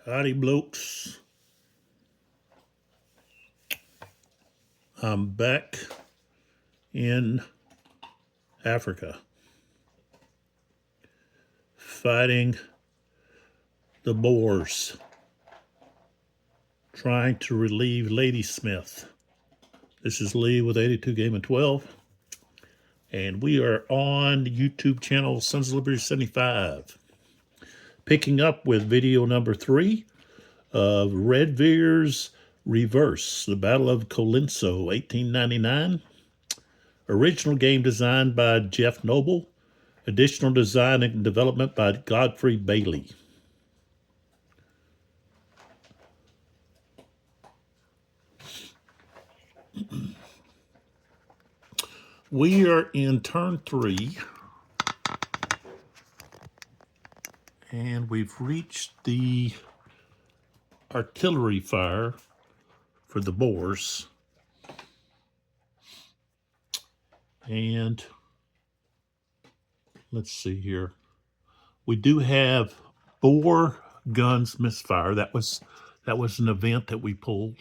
Howdy, blokes. I'm back in Africa fighting the Boers, trying to relieve Ladysmith. This is Lee with 82 Game of 12, and we are on the YouTube channel Sons of Liberty 75, picking up with video number 3 of Redvers Reverse, the Battle of Colenso, 1899. Original game designed by Jeff Noble. Additional design and development by Godfrey Bailey. We are in turn 3, and we've reached the artillery fire for the Boers. And let's see here. We do have 4 guns misfire. That was an event that we pulled.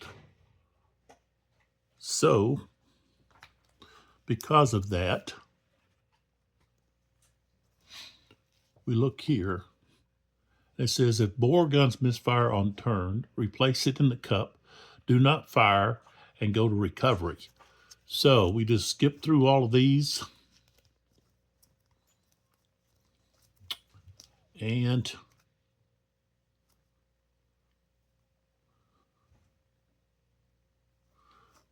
So, because of that, we look here. It says if Boer guns misfire on turn, replace it in the cup, do not fire, and go to recovery. So we just skip through all of these. And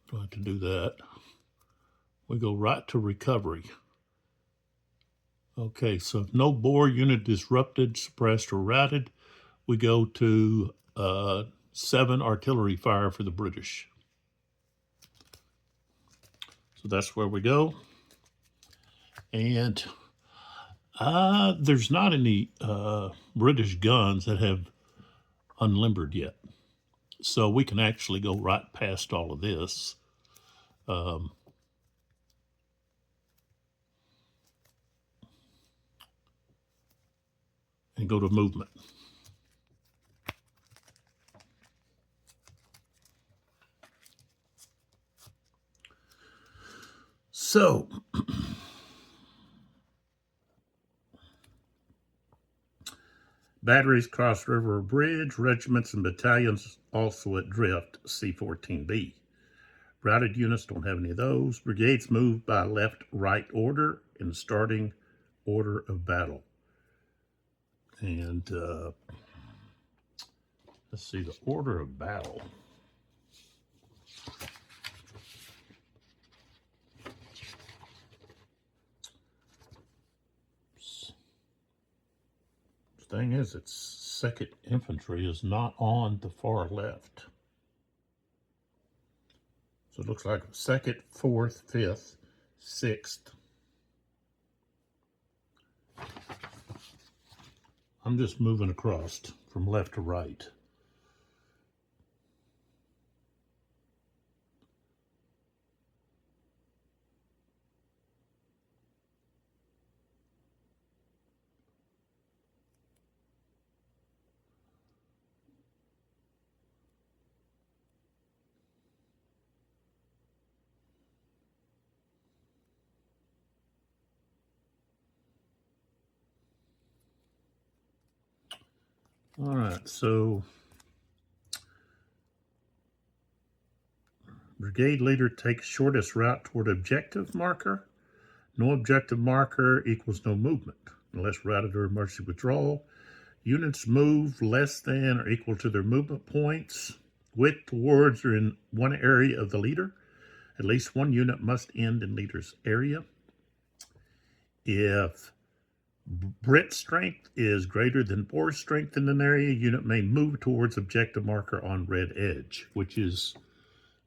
going to do that. We go right to recovery. Okay, so if no Boer unit disrupted, suppressed, or routed, we go to 7 artillery fire for the British. So that's where we go. And there's not any British guns that have unlimbered yet. So we can actually go right past all of this. And go to movement. So, batteries cross river bridge, regiments and battalions also at drift, C-14B. Routed units don't have any of those. Brigades move by left-right order in starting order of battle. And let's see, the order of battle. The thing is, it's 2nd Infantry is not on the far left. So it looks like 2nd, 4th, 5th, 6th. I'm just moving across from left to right. All right, so brigade leader takes shortest route toward objective marker. No objective marker equals no movement, unless routed or emergency withdrawal. Units move less than or equal to their movement points. Width towards or in one area of the leader. At least one unit must end in leader's area. If Brit strength is greater than Boer strength in an area, unit may move towards objective marker on red edge, which is,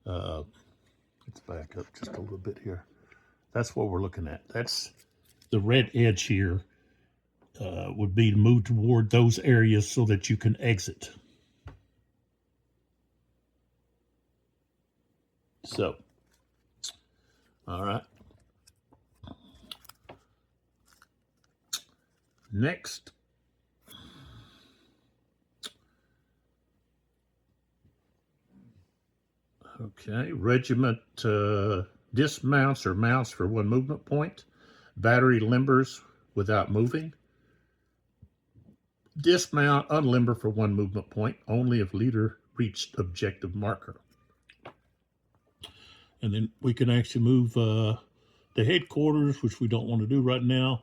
let's back up just a little bit here. That's what we're looking at. That's the red edge here would be to move toward those areas so that you can exit. So, all right. Next, Okay, regiment dismounts or mounts for 1 movement point. Battery limbers without moving. Dismount, unlimber for 1 movement point, only if leader reached objective marker. And then we can actually move the headquarters, which we don't want to do right now.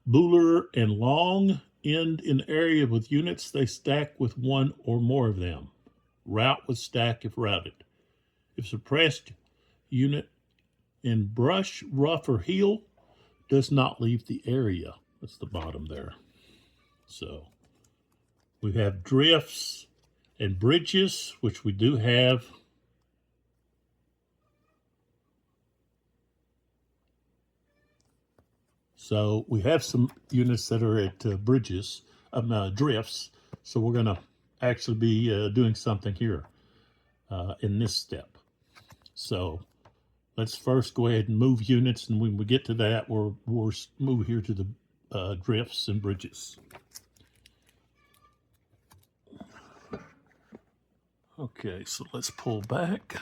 Buller and Long end in area with units. They stack with 1 or more of them. Route with stack if routed. If suppressed, unit in brush, rough, or heel does not leave the area. That's the bottom there. So we have drifts and bridges, which we do have. So we have some units that are at bridges, drifts. So we're going to actually be doing something here in this step. So let's first go ahead and move units, and when we get to that, we'll move here to the drifts and bridges. Okay, so let's pull back.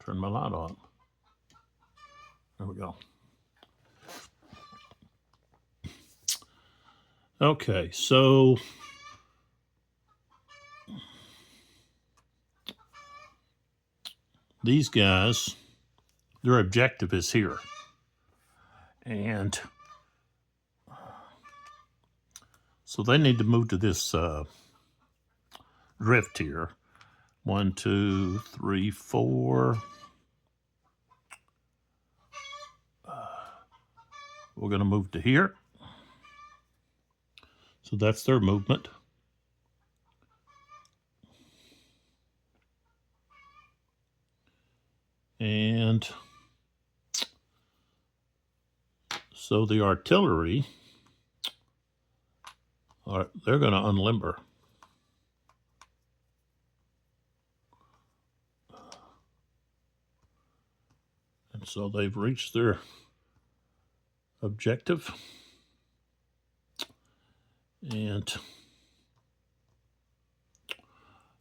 Turn my light on. There we go. Okay, so these guys, their objective is here. And so they need to move to this drift here. 1, 2, 3, 4. We're going to move to here. So that's their movement. And so the artillery, they're going to unlimber. And so they've reached their objective. And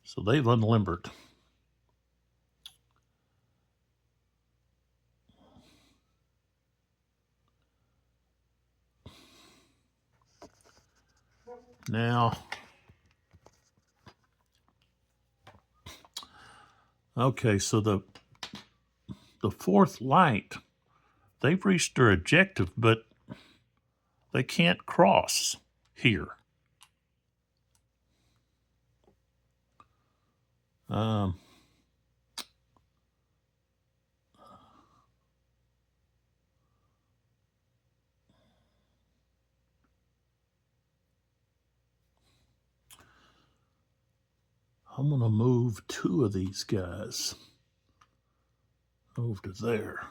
so they've unlimbered. Now, okay, so the fourth light, they've reached their objective, but they can't cross here. I'm going to move 2 of these guys over to there.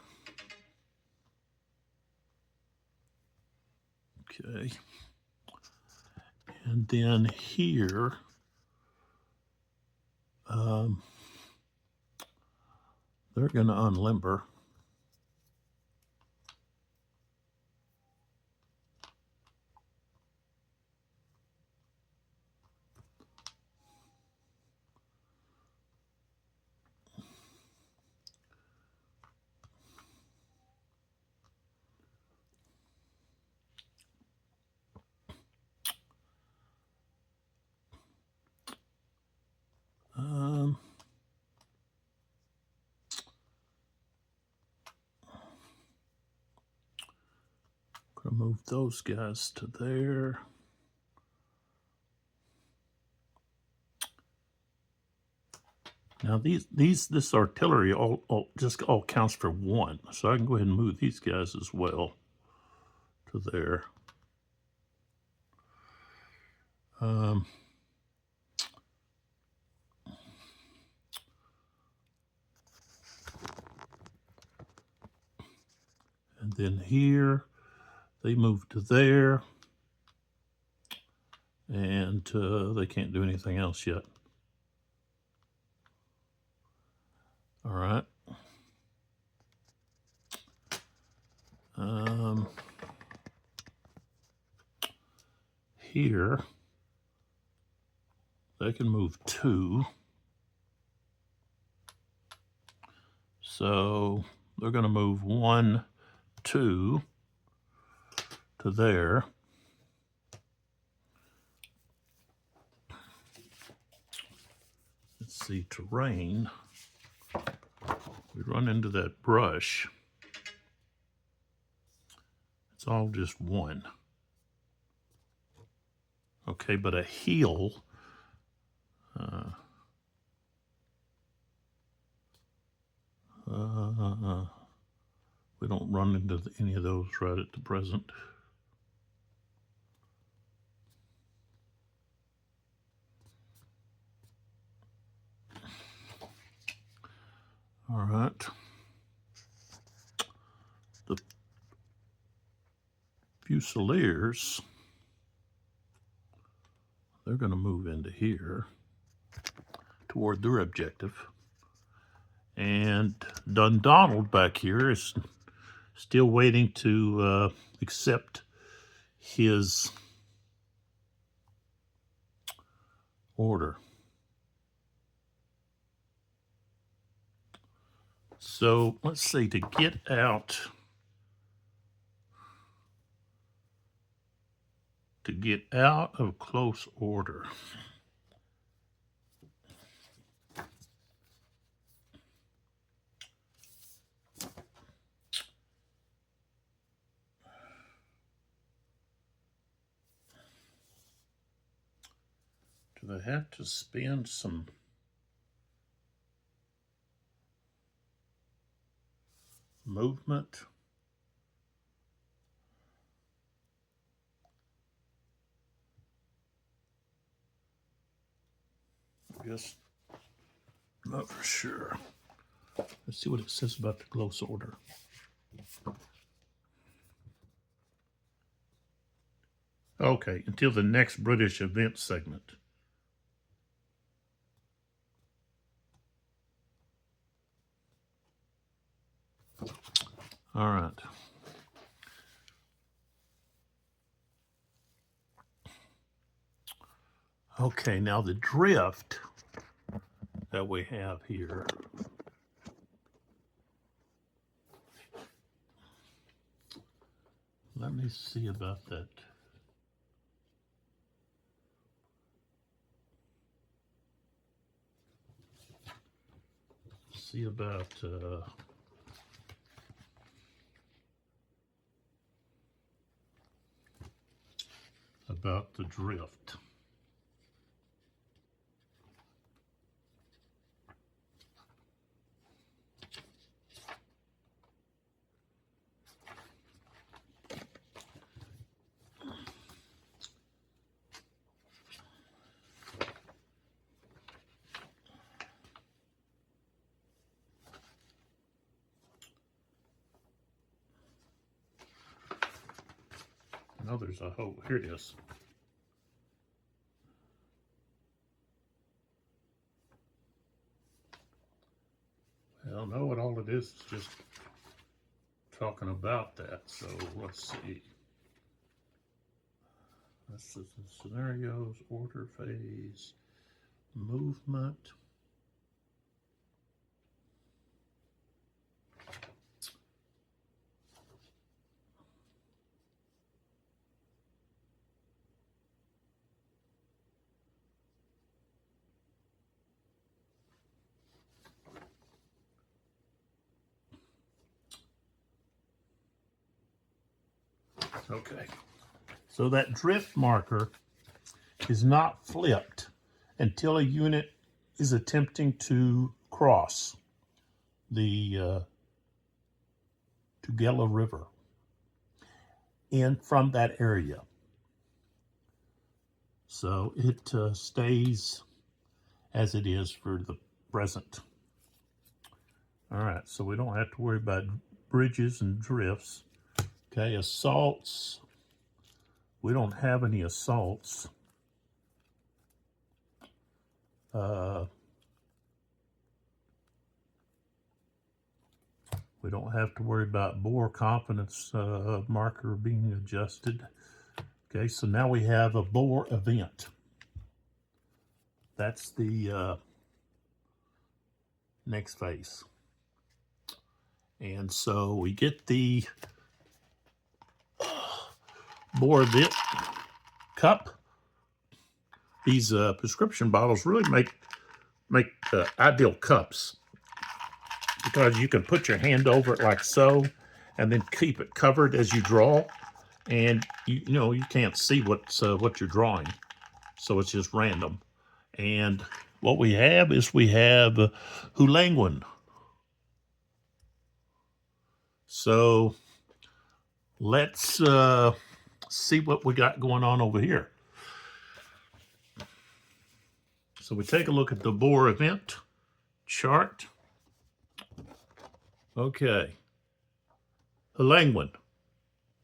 Okay. And then here, they're going to unlimber. Gonna move those guys to there. Now this artillery just all counts for 1, so I can go ahead and move these guys as well to there. And then here, they move to there, and they can't do anything else yet. All right. here, they can move 2. So they're going to move 1, 2 to there. Let's see, terrain. We run into that brush. It's all just 1. Okay, but a hill, we don't run into any of those right at the present. All right. The Fusiliers, they're going to move into here toward their objective. And Dundonald back here is still waiting to accept his order. So let's see, to get out of close order, do they have to spend some movement? I guess not for sure. Let's see what it says about the close order. Okay, until the next British event segment. All right. Okay, now the drift that we have here. Let me see about that. See about the drift. No, there's a hole. Here it is. Well, no, what all it is just talking about that. So let's see. This is the scenarios, order phase, movement. Okay, so that drift marker is not flipped until a unit is attempting to cross the Tugela River in from that area. So it stays as it is for the present. All right, so we don't have to worry about bridges and drifts. Okay, assaults. We don't have any assaults. We don't have to worry about Boer confidence marker being adjusted. Okay, so now we have a bore event. That's the next phase. And so we get the bore event cup. These prescription bottles really make ideal cups because you can put your hand over it like so and then keep it covered as you draw, and you know you can't see what you're drawing, so it's just random. And what we have is we have Hulanguin. So let's see what we got going on over here. So we take a look at the bore event chart. Okay. Hulanguin.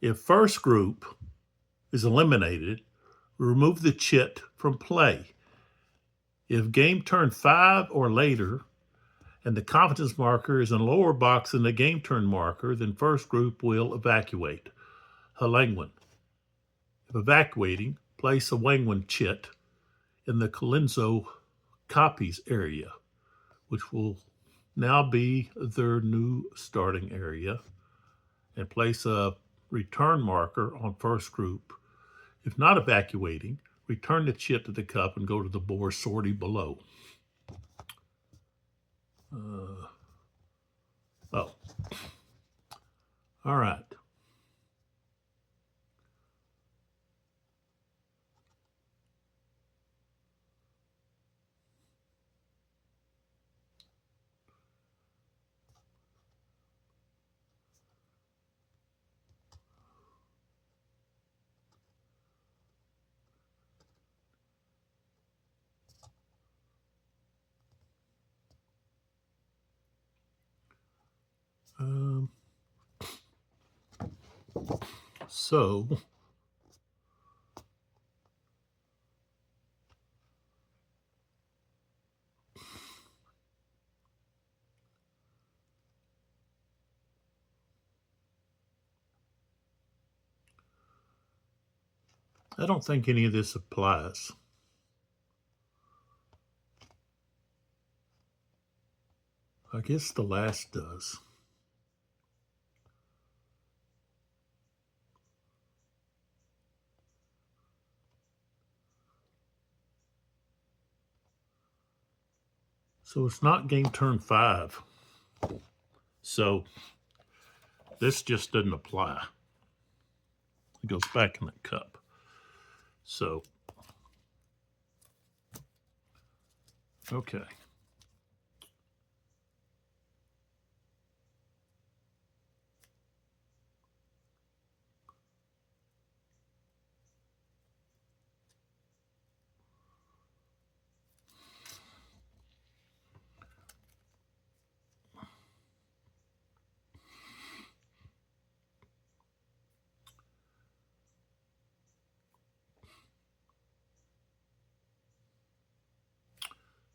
If first group is eliminated, remove the chit from play. If game turn 5 or later, and the confidence marker is in a lower box than the game turn marker, then first group will evacuate. Hulanguin. If evacuating, place a Wangwin chit in the Colenso copies area, which will now be their new starting area, and place a return marker on first group. If not evacuating, return the chit to the cup and go to the bore sortie below. All right. So I don't think any of this applies. I guess the last does. So it's not game turn 5. So this just doesn't apply. It goes back in the cup. So, okay.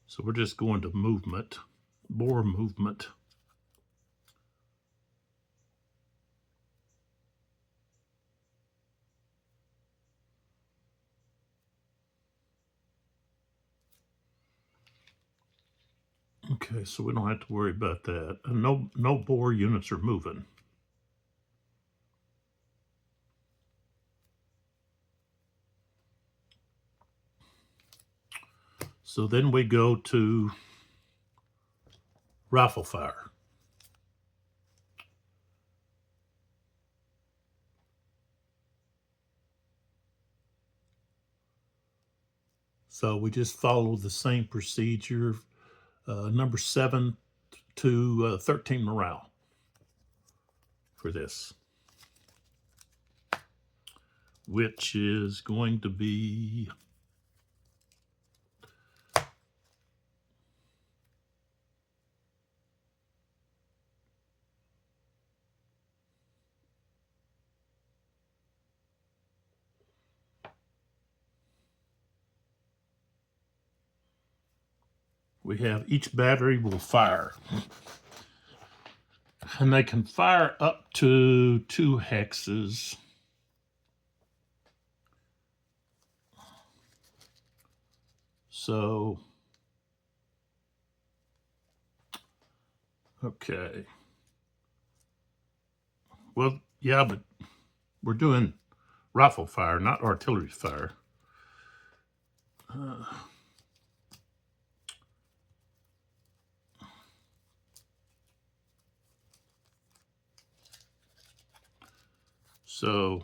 So we're just going to movement, bore movement. Okay, so we don't have to worry about that. And no bore units are moving. So then we go to rifle fire. So we just follow the same procedure, number 7 to 13 morale for this, which is going to be we have each battery will fire. And they can fire up to 2 hexes. So, okay. Well, yeah, but we're doing rifle fire, not artillery fire. So,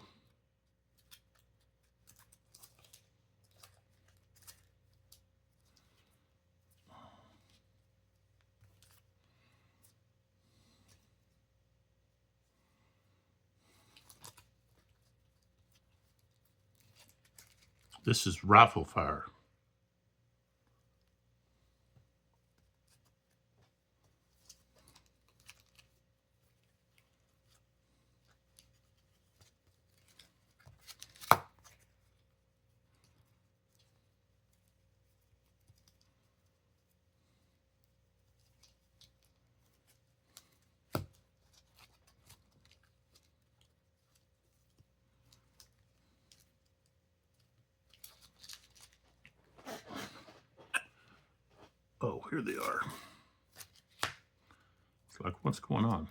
this is rifle fire. Oh, here they are. It's like, what's going on?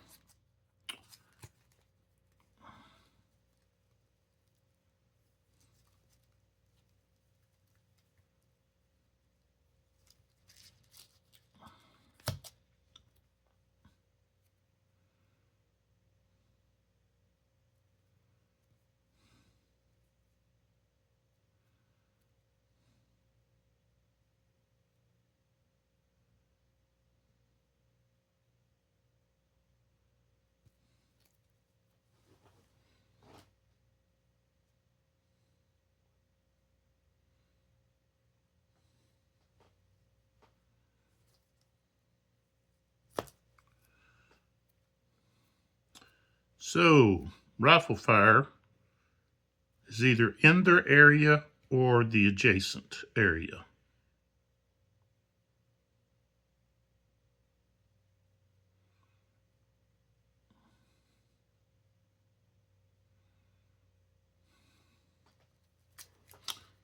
So, rifle fire is either in their area or the adjacent area.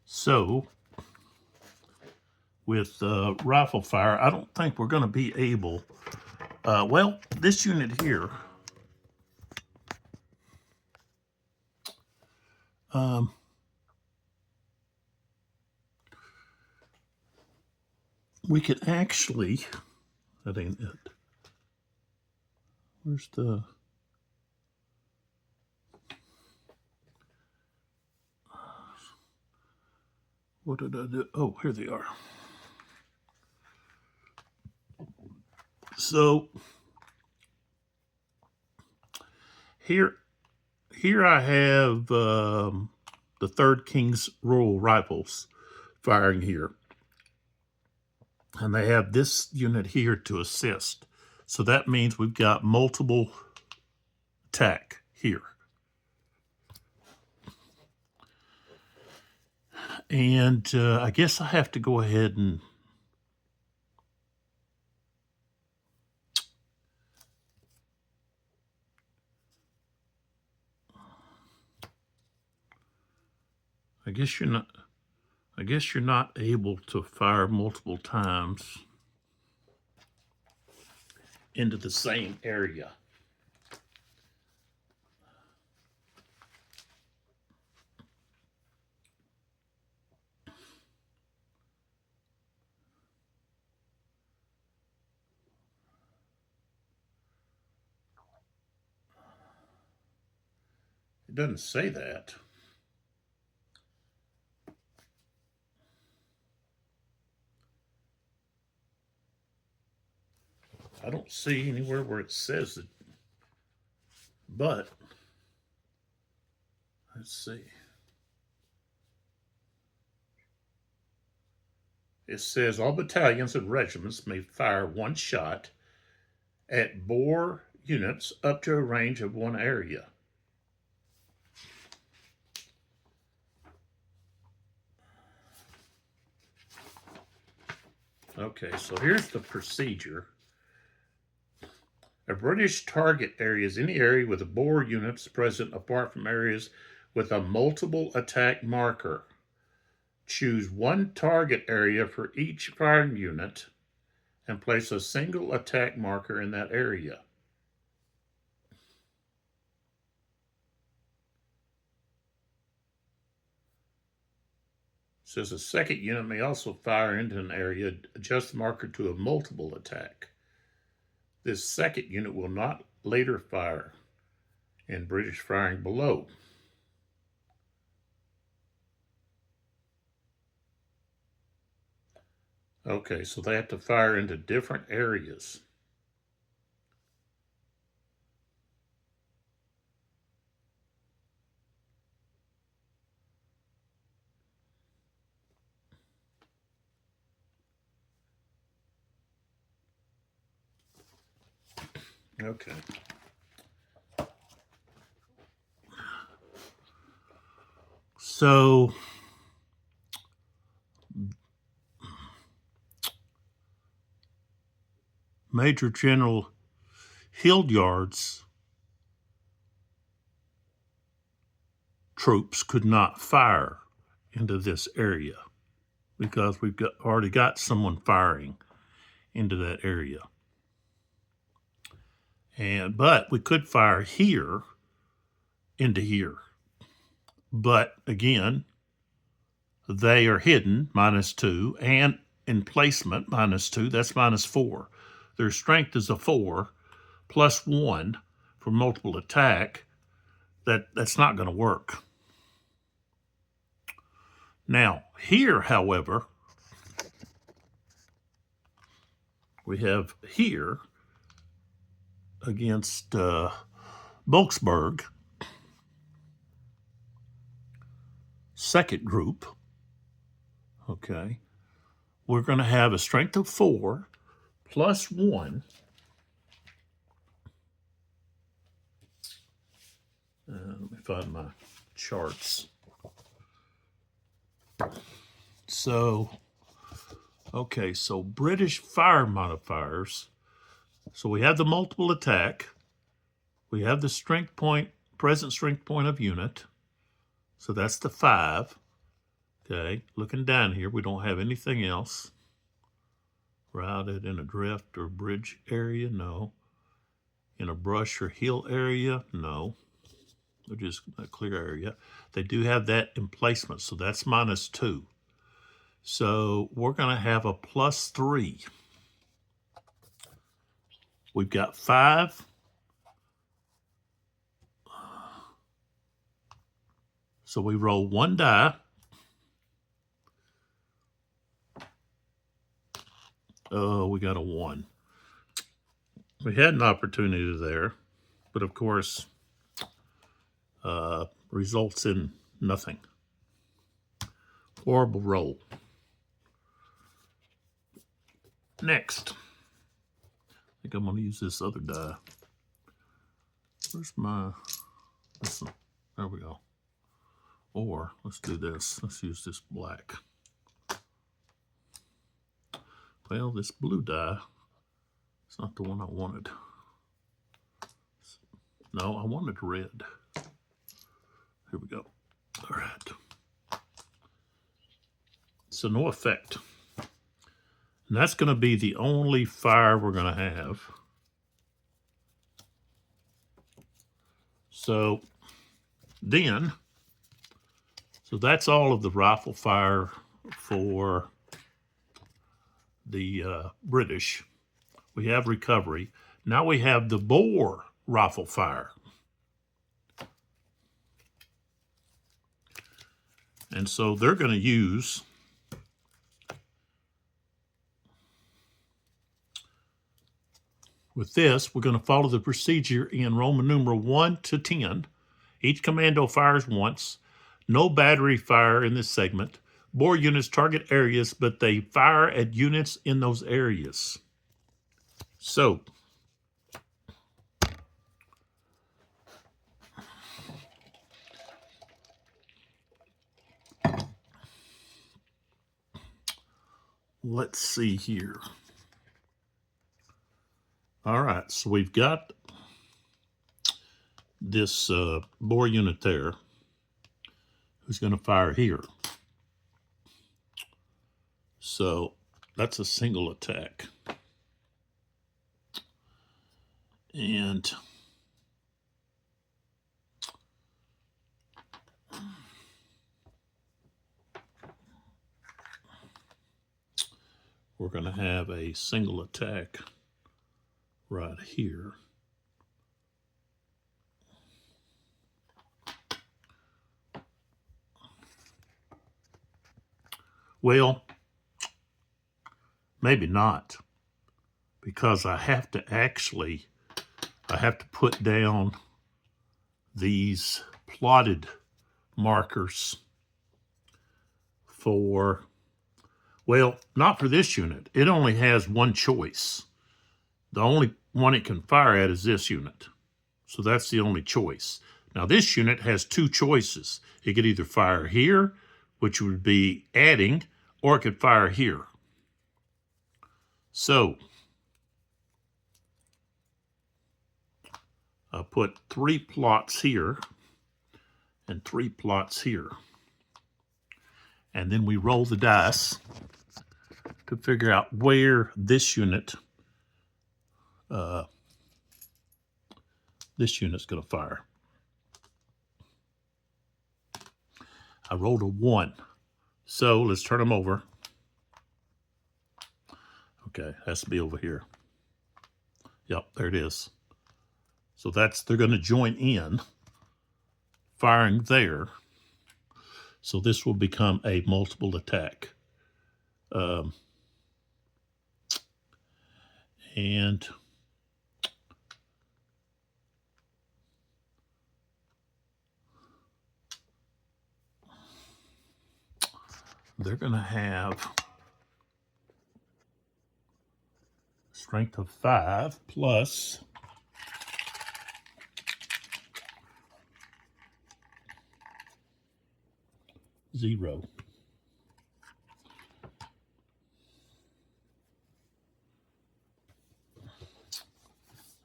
So, with rifle fire, I don't think we're going to be able, well, this unit here, we could actually, that ain't it. Where's the, what did I do? Oh, here they are. So, here I have the 3rd King's Royal Rifles firing here. And they have this unit here to assist. So that means we've got multiple attack here. And I guess I have to go ahead and I guess you're not able to fire multiple times into the same area. It doesn't say that. I don't see anywhere where it says it. But let's see. It says all battalions and regiments may fire one shot at bore units up to a range of one area. Okay, so here's the procedure. A British target area is any area with a bore units present apart from areas with a multiple attack marker. choose one target area for each firing unit and place a single attack marker in that area. It says a second unit may also fire into an area, adjust the marker to a multiple attack. This second unit will not later fire in British firing below. Okay, so they have to fire into different areas. Okay. So Major General Hildyard's troops could not fire into this area because we've already got someone firing into that area. But we could fire here into here. But again, they are hidden, -2, and in placement, -2, that's -4. Their strength is a 4, +1 for multiple attack. That's not going to work. Now, here, however, we have here against Volksburg, second group, okay, we're going to have a strength of 4 +1. Let me find my charts. So, okay, so British fire modifiers. So we have the multiple attack. We have the strength point, present strength point of unit. So that's the 5. Okay, looking down here, we don't have anything else. Routed in a drift or bridge area, no. In a brush or hill area, no. They're just a clear area. They do have that emplacement, so that's -2. So we're going to have a +3. We've got 5. So we roll 1 die. Oh, we got a 1. We had an opportunity there, but of course, results in nothing. Horrible roll. Next. I think I'm going to use this other die. Where's this one? There we go. Or let's do this. Let's use this black. Well, this blue die is not the one I wanted. No, I wanted red. Here we go. All right. So no effect. And that's going to be the only fire we're going to have. So then, so that's all of the rifle fire for the British. We have recovery. Now we have the Boer rifle fire. And so they're going to use with this, we're going to follow the procedure in Roman numeral 1 to 10. Each commando fires once. No battery fire in this segment. Boer units target areas, but they fire at units in those areas. So, let's see here. All right, so we've got this Boer unit there who's going to fire here. So that's a single attack. And we're going to have a single attack right here. Well, maybe not, because I have to put down these plotted markers for, well, not for this unit. It only has one choice. The only one it can fire at is this unit. So that's the only choice. Now this unit has two choices. It could either fire here, which would be adding, or it could fire here. So I'll put 3 plots here and 3 plots here. And then we roll the dice to figure out where this unit's going to fire. I rolled a 1. So let's turn them over. Okay, has to be over here. Yep, there it is. So they're going to join in, firing there. So this will become a multiple attack. And they're going to have strength of 5 plus zero.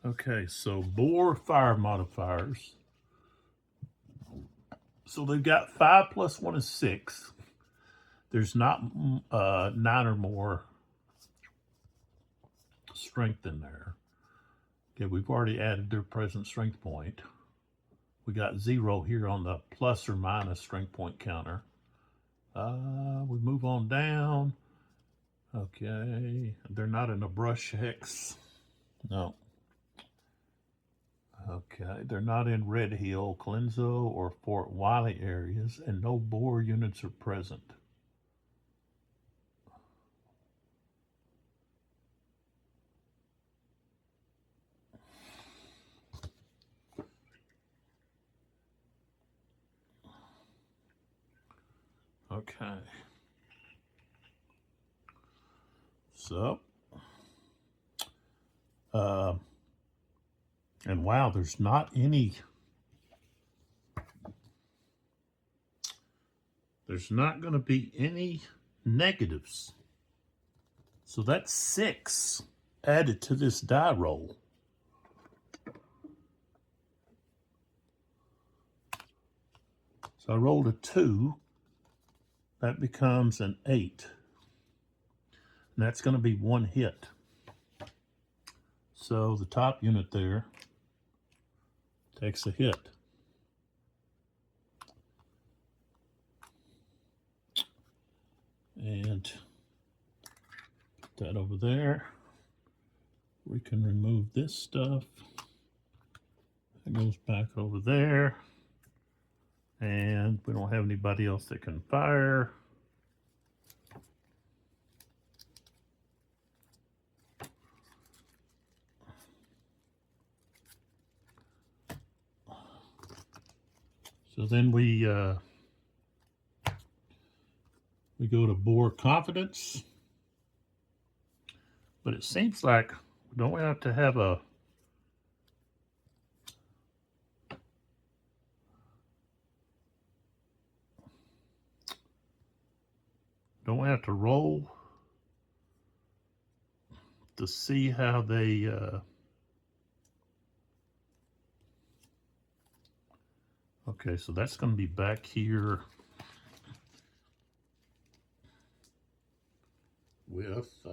Okay, so bore fire modifiers. So they've got 5 plus 1 is 6. There's not 9 or more strength in there. Okay, we've already added their present strength point. We got 0 here on the plus or minus strength point counter. We move on down. Okay, they're not in a brush hex. No. Okay, they're not in Red Hill, Colenso, or Fort Wiley areas, and no bore units are present. Okay. So, and wow, there's not going to be any negatives. So that's 6 added to this die roll. So I rolled a 2. That becomes an 8. And that's going to be 1 hit. So the top unit there takes a hit. And put that over there. We can remove this stuff. It goes back over there. And we don't have anybody else that can fire. So then we go to bore confidence. But it seems like we don't have to have a roll to see how they okay, so that's going to be back here. with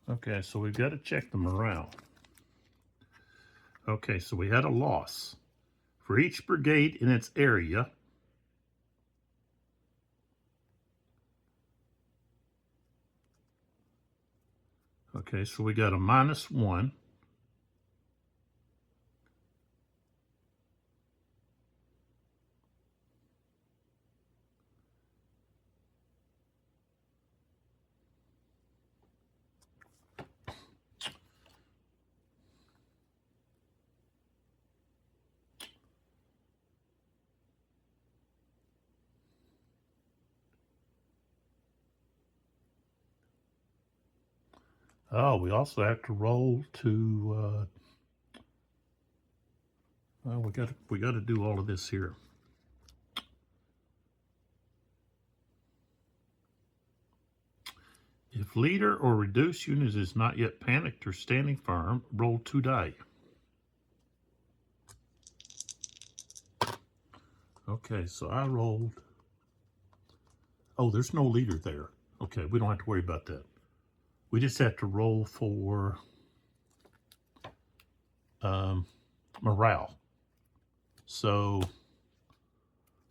okay, so we've got to check the morale. Okay, so we had a loss. For each brigade in its area, okay, so we got a -1. Oh, we also have to roll to. Well, we got to do all of this here. If leader or reduced unit is not yet panicked or standing firm, roll 2 die. Okay, so I rolled. Oh, there's no leader there. Okay, we don't have to worry about that. We just have to roll for morale. So,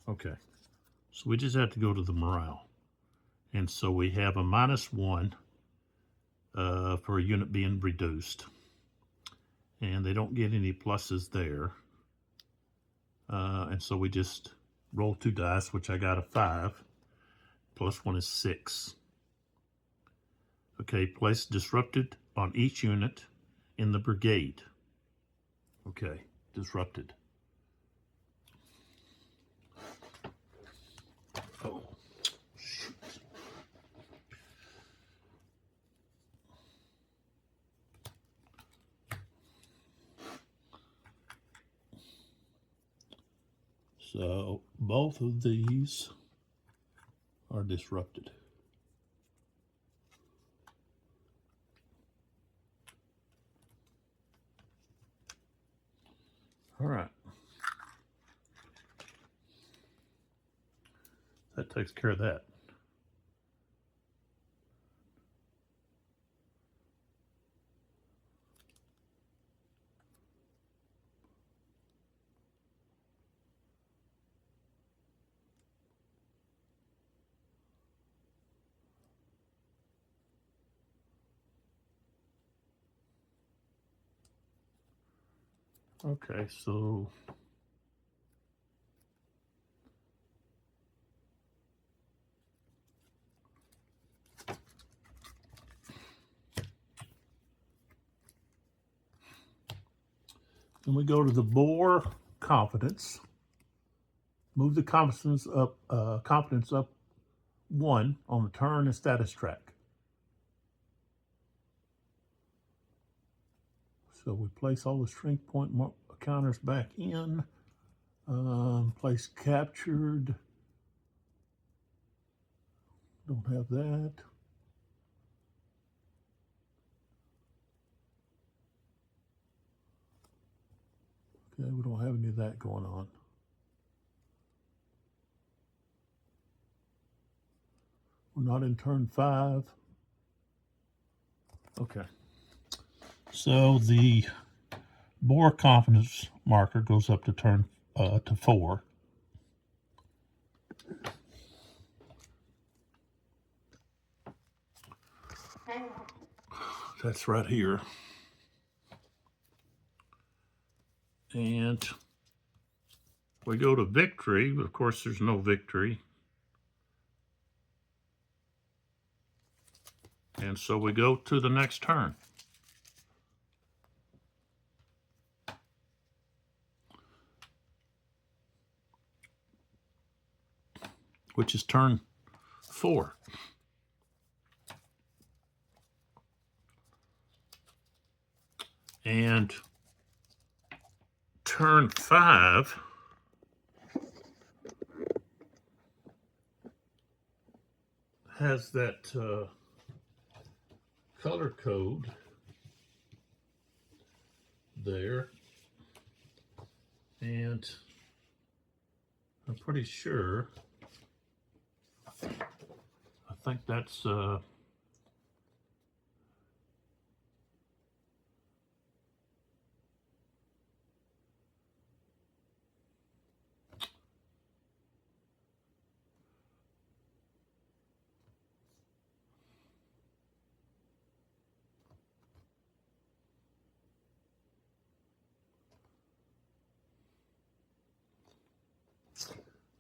okay. So we just have to go to the morale. And so we have a -1 for a unit being reduced. And they don't get any pluses there. And so we just roll 2 dice, which I got a 5. +1 is 6. Okay, place disrupted on each unit in the brigade. Okay, disrupted. Oh, shoot. So both of these are disrupted. All right. That takes care of that. Okay, so then we go to the bore confidence. Move the confidence up 1 on the turn and status track. So we place all the strength point counters back in. Place captured. Don't have that. Okay, we don't have any of that going on. We're not in turn 5. Okay. So the bore confidence marker goes up to turn to 4. That's right here. And we go to victory, but of course there's no victory. And so we go to the next turn. which is turn 4. And turn 5 has that color code there, and I'm pretty sure, I think that's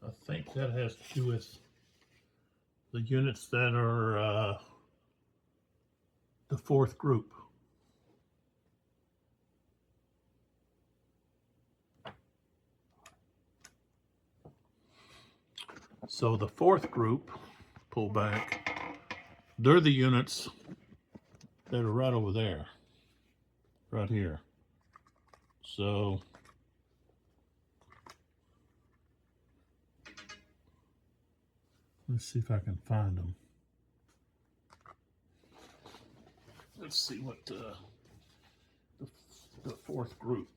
I think that has to do with the units that are the 4th group. So the 4th group, pull back, they're the units that are right over there, right here. So let's see if I can find them. Let's see what the 4th group.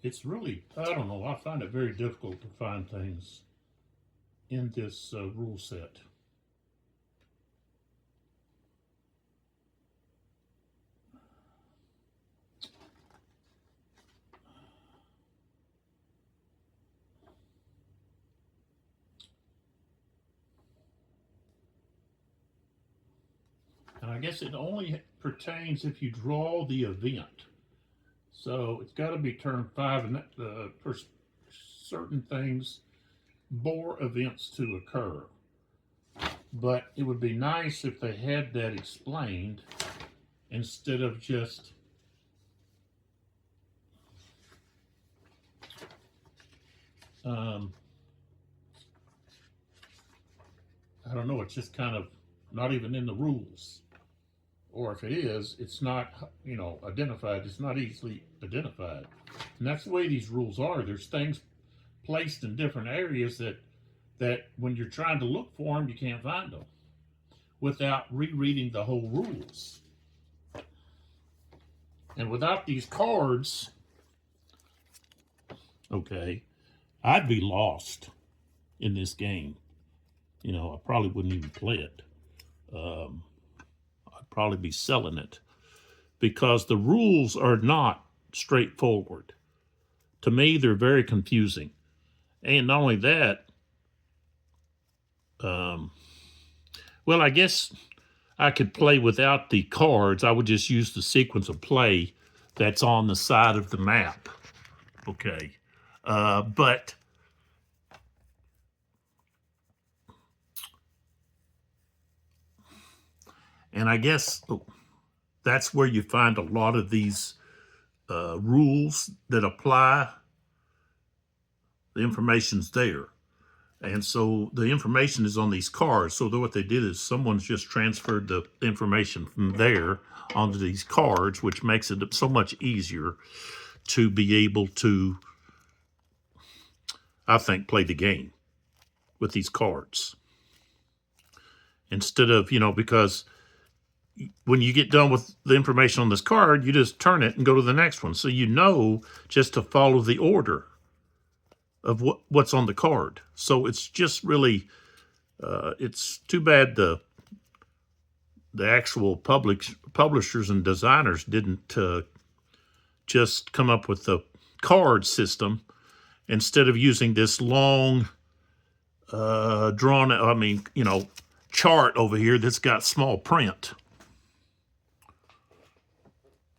It's really, I don't know, I find it very difficult to find things in this rule set. And I guess it only pertains if you draw the event. So it's got to be turn 5, and for certain things, more events to occur. But it would be nice if they had that explained instead of just I don't know, it's just kind of not even in the rules. Or if it is, it's not, identified. It's not easily identified. And that's the way these rules are. There's things placed in different areas that when you're trying to look for them, you can't find them without rereading the whole rules. And without these cards, okay, I'd be lost in this game. I probably wouldn't even play it. Probably be selling it because the rules are not straightforward. To me, they're very confusing. And not only that, well, I guess I could play without the cards. I would just use the sequence of play that's on the side of the map. Okay. But and I guess that's where you find a lot of these rules that apply. The information's there. And so the information is on these cards. So what they did is someone's just transferred the information from there onto these cards, which makes it so much easier to be able to, I think, play the game with these cards. Instead of, because when you get done with the information on this card, you just turn it and go to the next one. So just to follow the order of what's on the card. So it's just really, it's too bad the actual publishers and designers didn't just come up with the card system instead of using this long, drawn, chart over here that's got small print.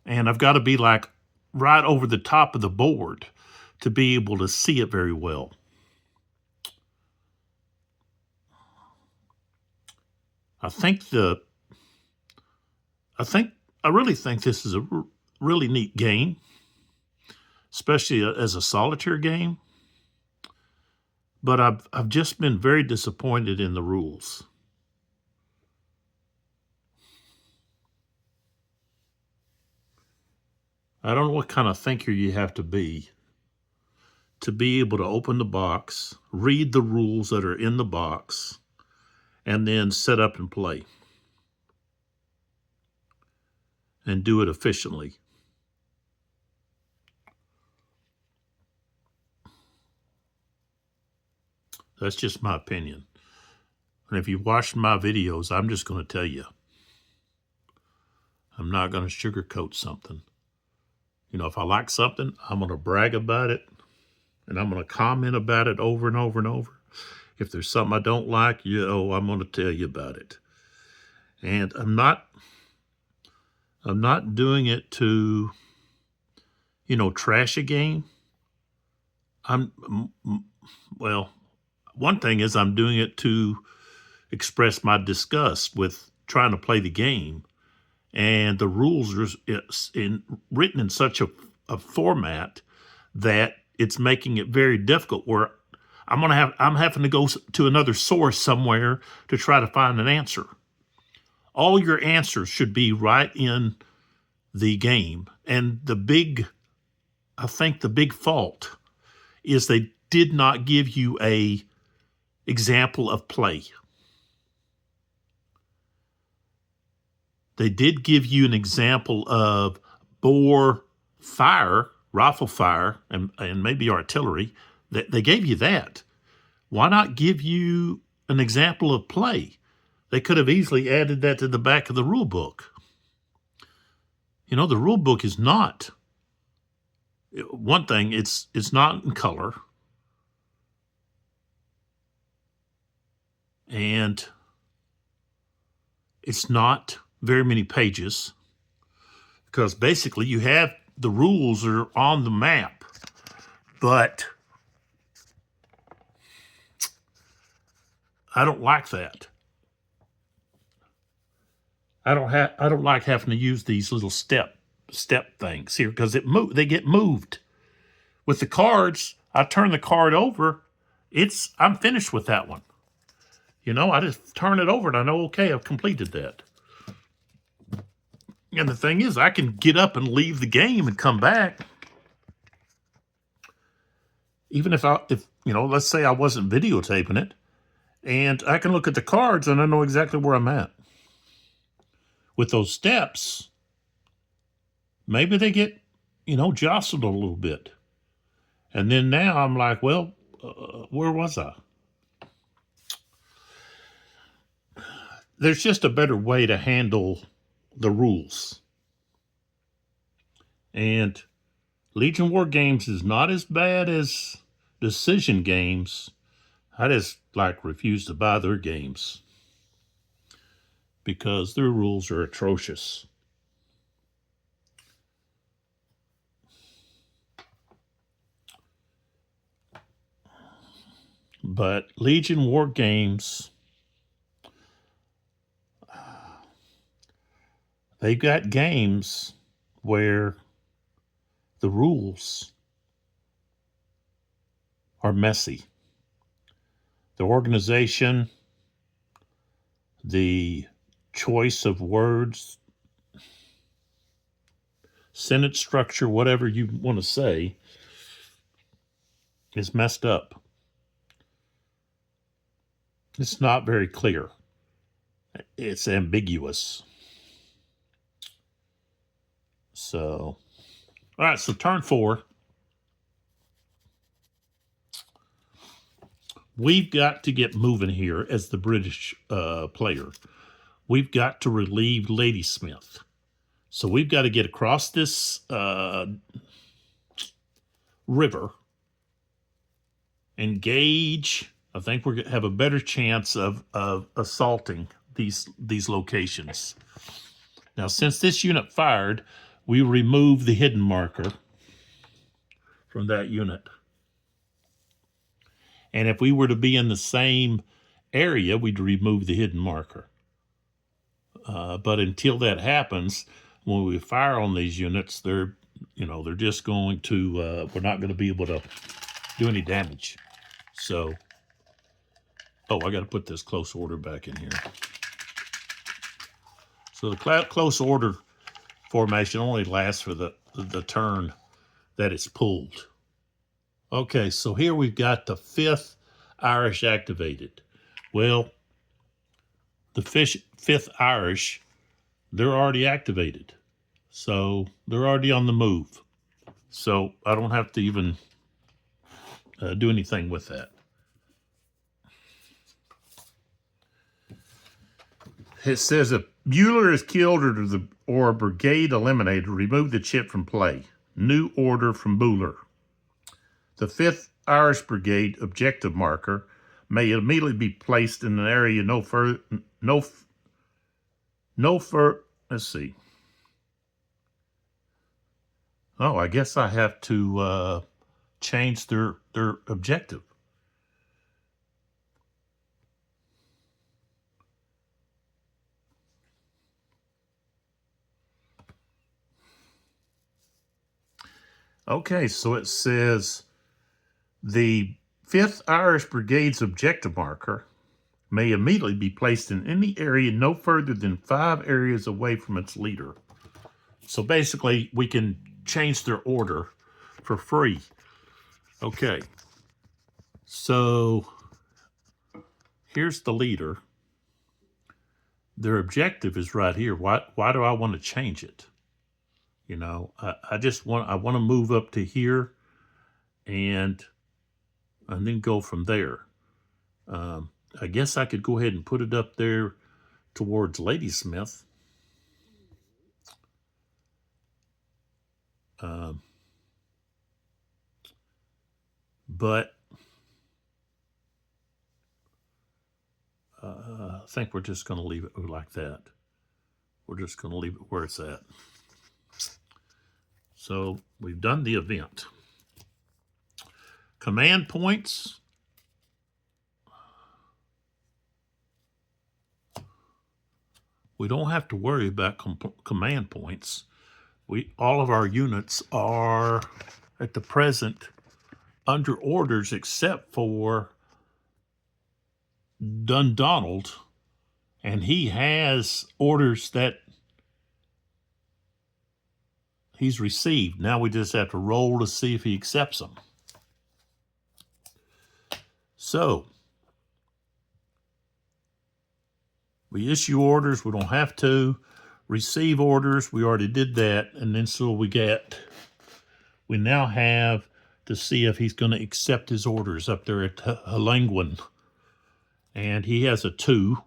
And I've got to be like right over the top of the board to be able to see it very well. I really think this is a really neat game, especially as a solitaire game. But I've just been very disappointed in the rules. I don't know what kind of thinker you have to be able to open the box, read the rules that are in the box, and then set up and play. And do it efficiently. That's just my opinion. And if you watch my videos, I'm just going to tell you. I'm not going to sugarcoat something. You know, if I like something, I'm going to brag about it. And I'm going to comment about it over and over and over. If there's something I don't like, I'm going to tell you about it. And I'm not doing it to, trash a game. Well, one thing is I'm doing it to express my disgust with trying to play the game. And the rules are written in such a format that it's making it very difficult, where I'm having to go to another source somewhere to try to find an answer. All your answers should be right in the game. And I think the big fault is they did not give you a example of play. They did give you an example of bore fire, rifle fire, and maybe artillery. They gave you that. Why not give you an example of play? They could have easily added that to the back of the rule book. The rule book is not, one thing, it's not in color. And it's not very many pages, because basically you have the rules are on the map, but I don't like that. I don't like having to use these little step things here, because they get moved. With the cards, I turn the card over, I'm finished with that one. I just turn it over and I know, okay, I've completed that. And the thing is, I can get up and leave the game and come back. Even if let's say I wasn't videotaping it, and I can look at the cards and I know exactly where I'm at. With those steps, maybe they get, jostled a little bit. And then now I'm like, well, where was I? There's just a better way to handle the rules. And Legion Wargames is not as bad as Decision Games. I just refuse to buy their games because their rules are atrocious. But Legion Wargames, they've got games where the rules are messy. The organization, the choice of words, sentence structure, whatever you want to say, is messed up. It's not very clear. It's ambiguous. So, all right, so turn 4. We've got to get moving here as the British player. We've got to relieve Ladysmith. So we've got to get across this river, engage I think we're going to have a better chance of assaulting these locations. Now, since this unit fired, we removed the hidden marker from that unit. And if we were to be in the same area, we'd remove the hidden marker. But until that happens, when we fire on these units, they're just going to, we're not going to be able to do any damage. So, oh, I got to put this close order back in here. So the close order formation only lasts for the turn that it's pulled. Okay, so here we've got the 5th Irish activated. Well, the 5th Irish, they're already activated. So they're already on the move. So I don't have to even do anything with that. It says if Bueller is killed or a brigade eliminated, remove the chip from play. New order from Bueller. The 5th Irish Brigade objective marker may immediately be placed in an area let's see. Oh, I guess I have to change their objective. Okay, so it says the 5th Irish Brigade's objective marker may immediately be placed in any area no further than 5 areas away from its leader. So basically, we can change their order for free. Okay. So here's the leader. Their objective is right here. Why do I want to change it? You know, I want to move up to here and then go from there. I guess I could go ahead and put it up there towards Ladysmith. But I think we're just going to leave it like that. We're just going to leave it where it's at. So we've done the event. Command points. We don't have to worry about command points. All of our units are at the present under orders except for Dundonald, and he has orders that he's received. Now we just have to roll to see if he accepts them. So we issue orders, we don't have to. Receive orders, we already did that. And then so we now have to see if he's going to accept his orders up there at Helengwin. And he has a 2.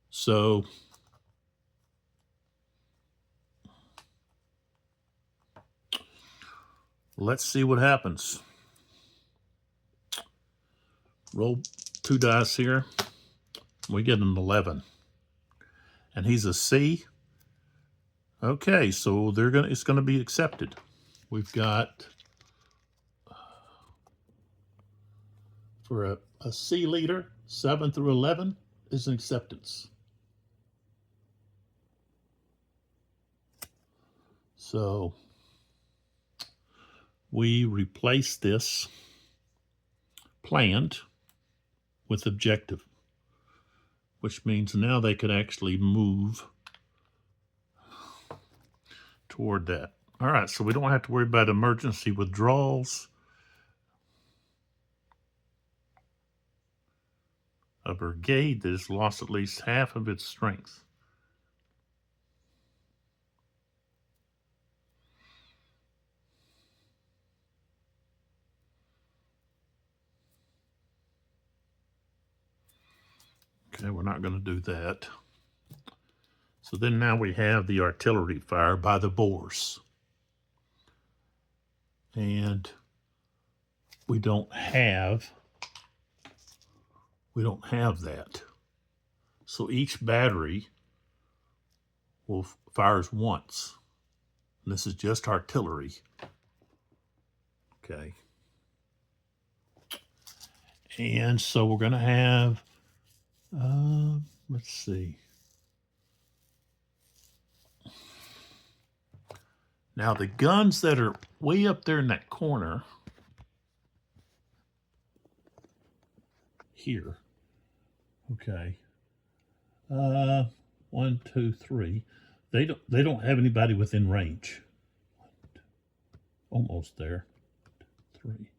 So let's see what happens. Roll 2 dice here. We get an 11. And he's a C. Okay, so it's going to be accepted. We've got for a C leader, 7 through 11 is an acceptance. So we replace this planned with objective, which means now they could actually move toward that. All right, so we don't have to worry about emergency withdrawals. A brigade that has lost at least half of its strength. Okay, we're not going to do that. So then now we have the artillery fire by the Boers. And we don't have that. So each battery fires once. And this is just artillery. Okay. And so we're going to have, let's see. Now the guns that are way up there in that corner here. Okay. 1, 2, 3. They don't have anybody within range. Almost there. 3.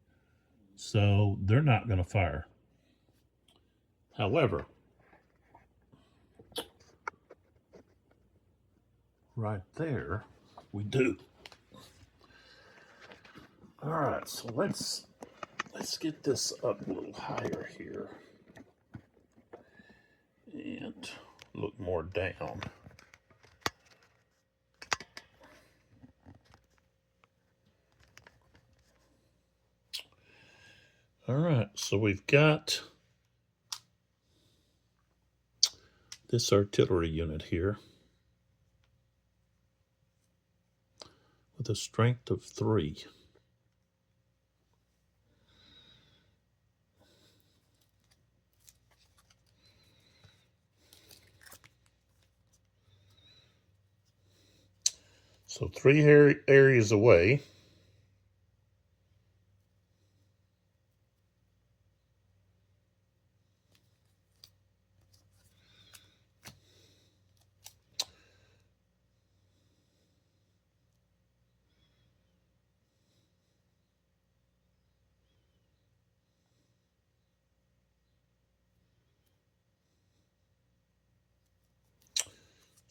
So they're not going to fire. However, right there, we do. All right, so let's get this up a little higher here and look more down. All right, so we've got this artillery unit here with a strength of 3. So 3 areas away.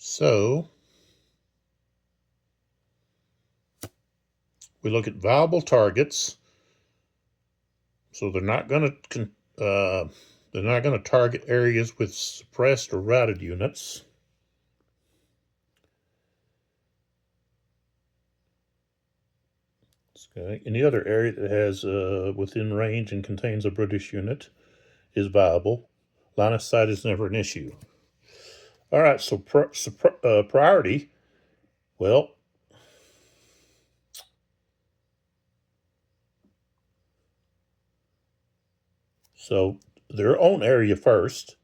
So we look at viable targets. So they're not going to target areas with suppressed or routed units. Okay. Any other area that has within range and contains a British unit is viable. Line of sight is never an issue. All right, so priority. Well, so their own area first,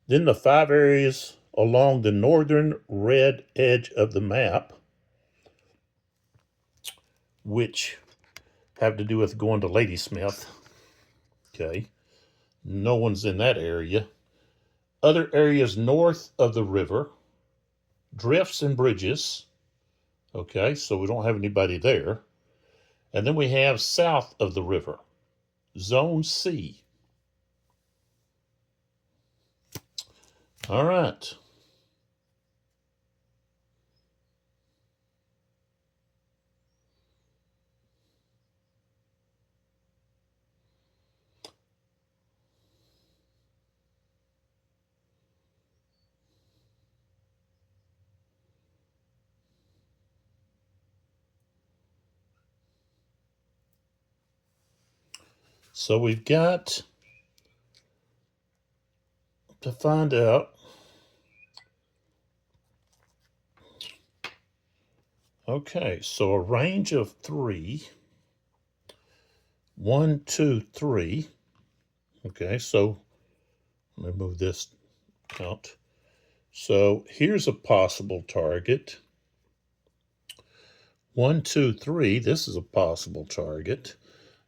then the 5 areas along the northern red edge of the map, which have to do with going to Ladysmith. Okay. No one's in that area. Other areas north of the river, drifts and bridges. Okay, so we don't have anybody there. And then we have south of the river, Zone C. All right. So we've got to find out. Okay, so a range of 3. 1, 2, 3. Okay, so let me move this out. So here's a possible target. 1, 2, 3. This is a possible target.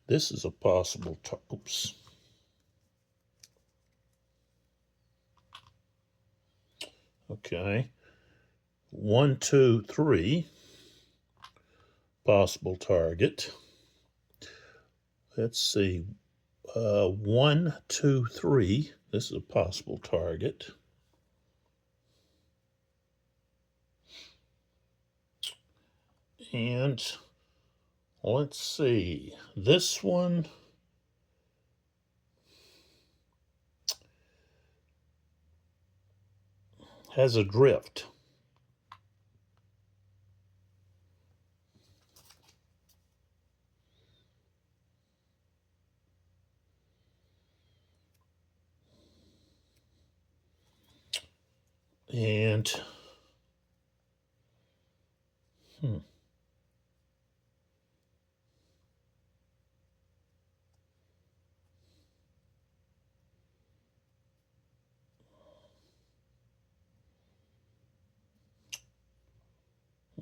This is a possible oops. Okay. 1, 2, 3. Possible target. Let's see. 1, 2, 3. This is a possible target. And let's see. This one has a drift. And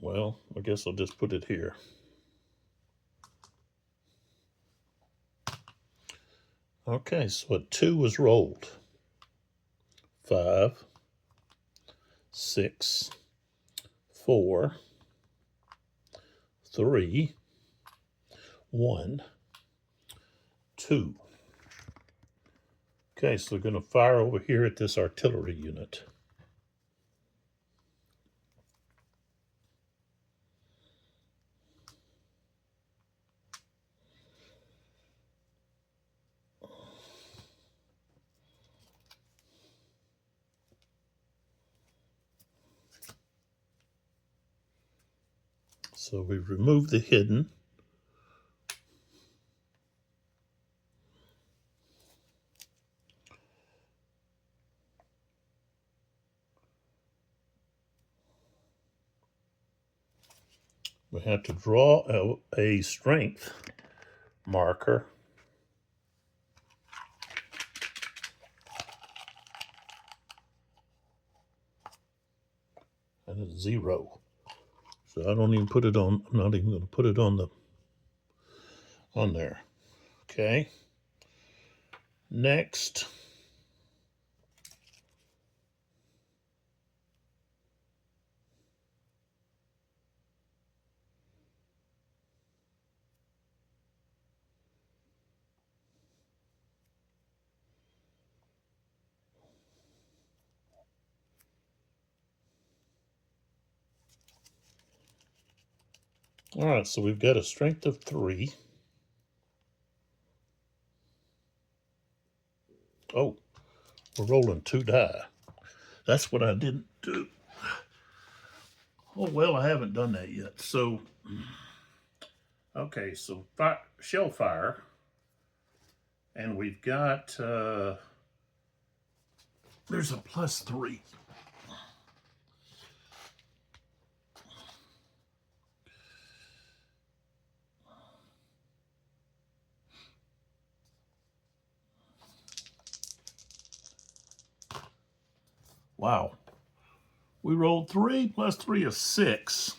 well, I guess I'll just put it here. Okay, so a 2 was rolled. 5, 6, 4, 3, 1, 2. Okay, so we're going to fire over here at this artillery unit. So we've removed the hidden. We have to draw a strength marker. And it's 0. So I don't even put it on, I'm not even going to put it on there. Okay. Next. All right, so we've got a strength of 3. Oh, we're rolling 2 die. That's what I didn't do. Oh, well, I haven't done that yet. So, okay, so shell fire. And we've got, there's a +3. Wow. We rolled 3 plus 3 is 6.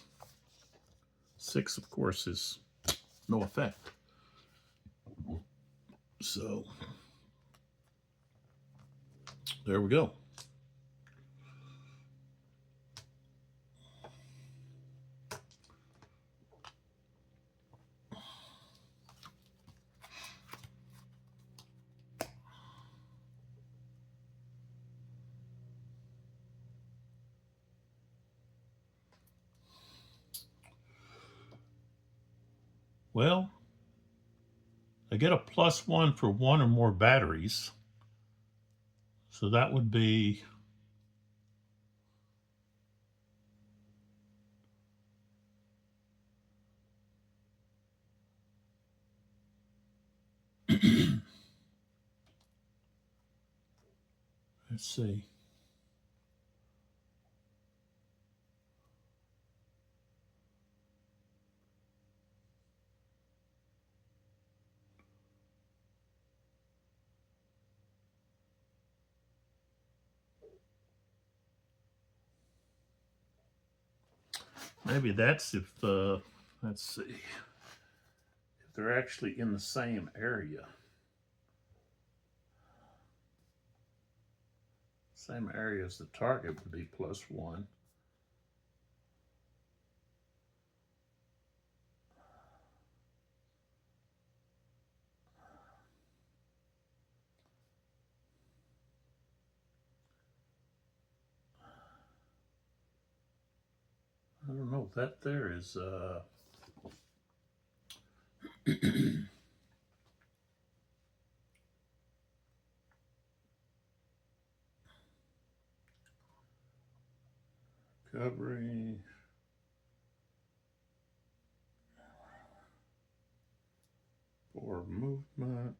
6, of course, is no effect. So, there we go. Well, I get a +1 for 1 or more batteries. So that would be let's see. Maybe that's if, let's see, if they're actually in the same area. Same area as the target would be +1. I don't know, that there is, covering. For movement.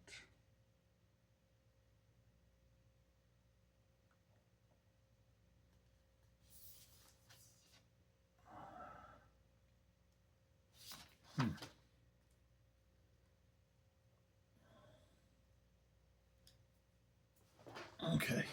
Okay.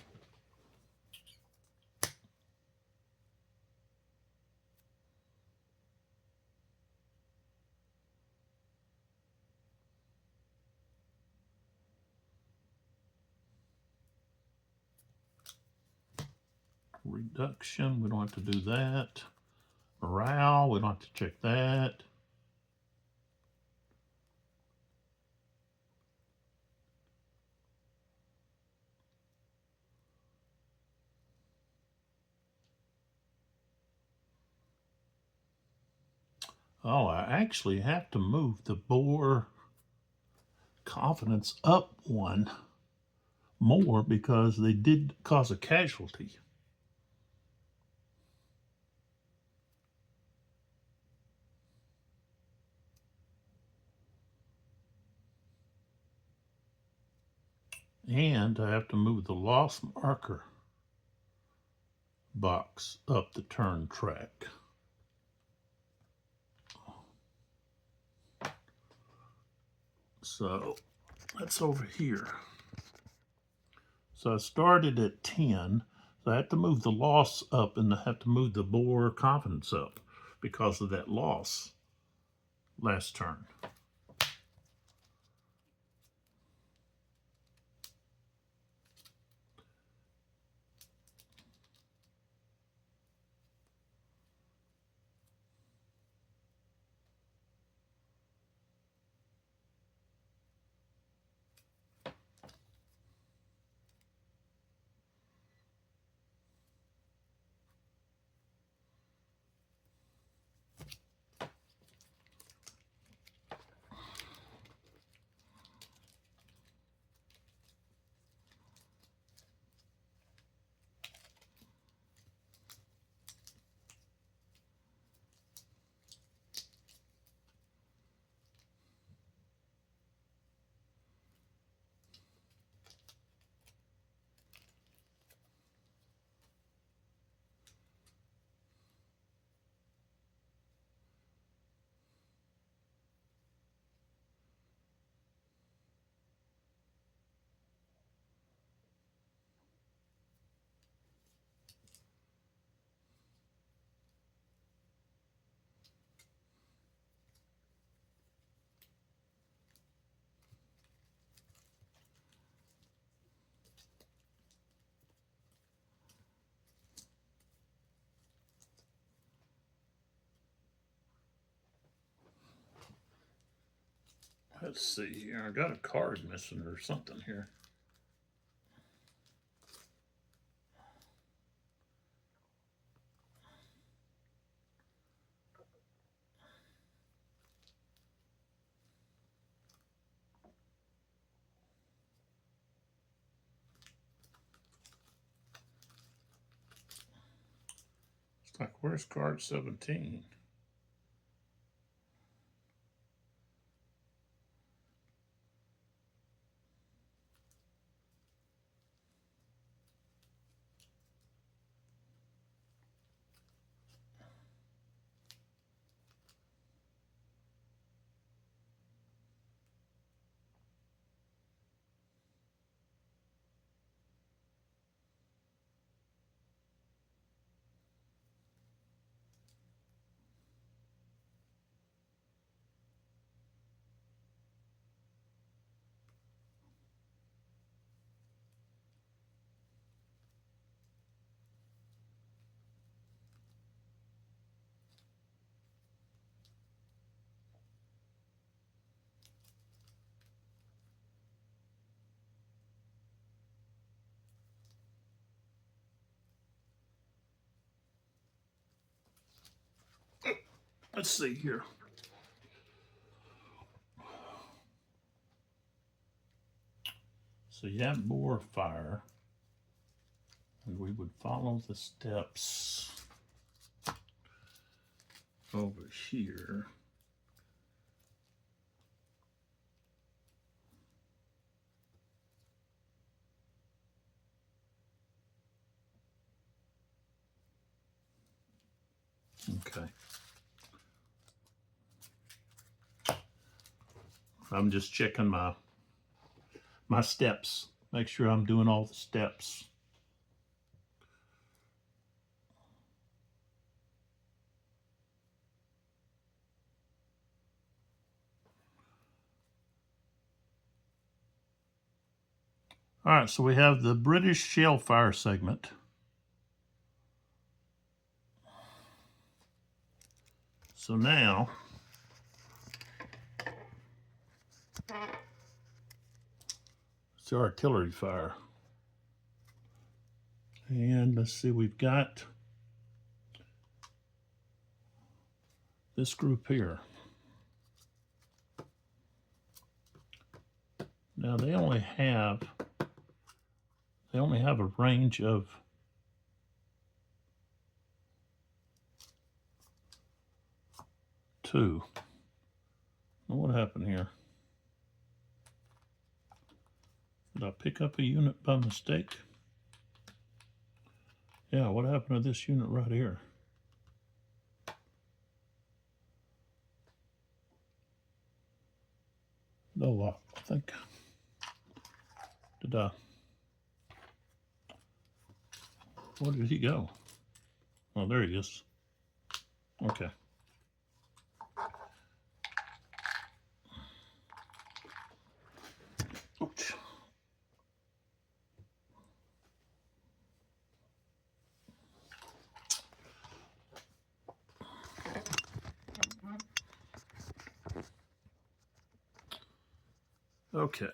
Reduction, we don't have to do that. Morale, we don't have to check that. Oh, I actually have to move the boar confidence up one more because they did cause a casualty. And I have to move the loss marker box up the turn track. So that's over here. So I started at 10. So I have to move the loss up and I have to move the boar confidence up because of that loss last turn. Let's see here. I got a card missing or something here. It's like, where's card 17? Let's see here. So you have boar fire, and we would follow the steps over here. Okay. I'm just checking my steps. Make sure I'm doing all the steps. All right, so we have the British shell fire segment. So now, it's the artillery fire. And let's see, we've got this group here. Now they only have a range of 2. Well, what happened here? Did I pick up a unit by mistake? Yeah, what happened to this unit right here? No, I think, where did he go? Oh, there he is. Okay. Oops. Okay,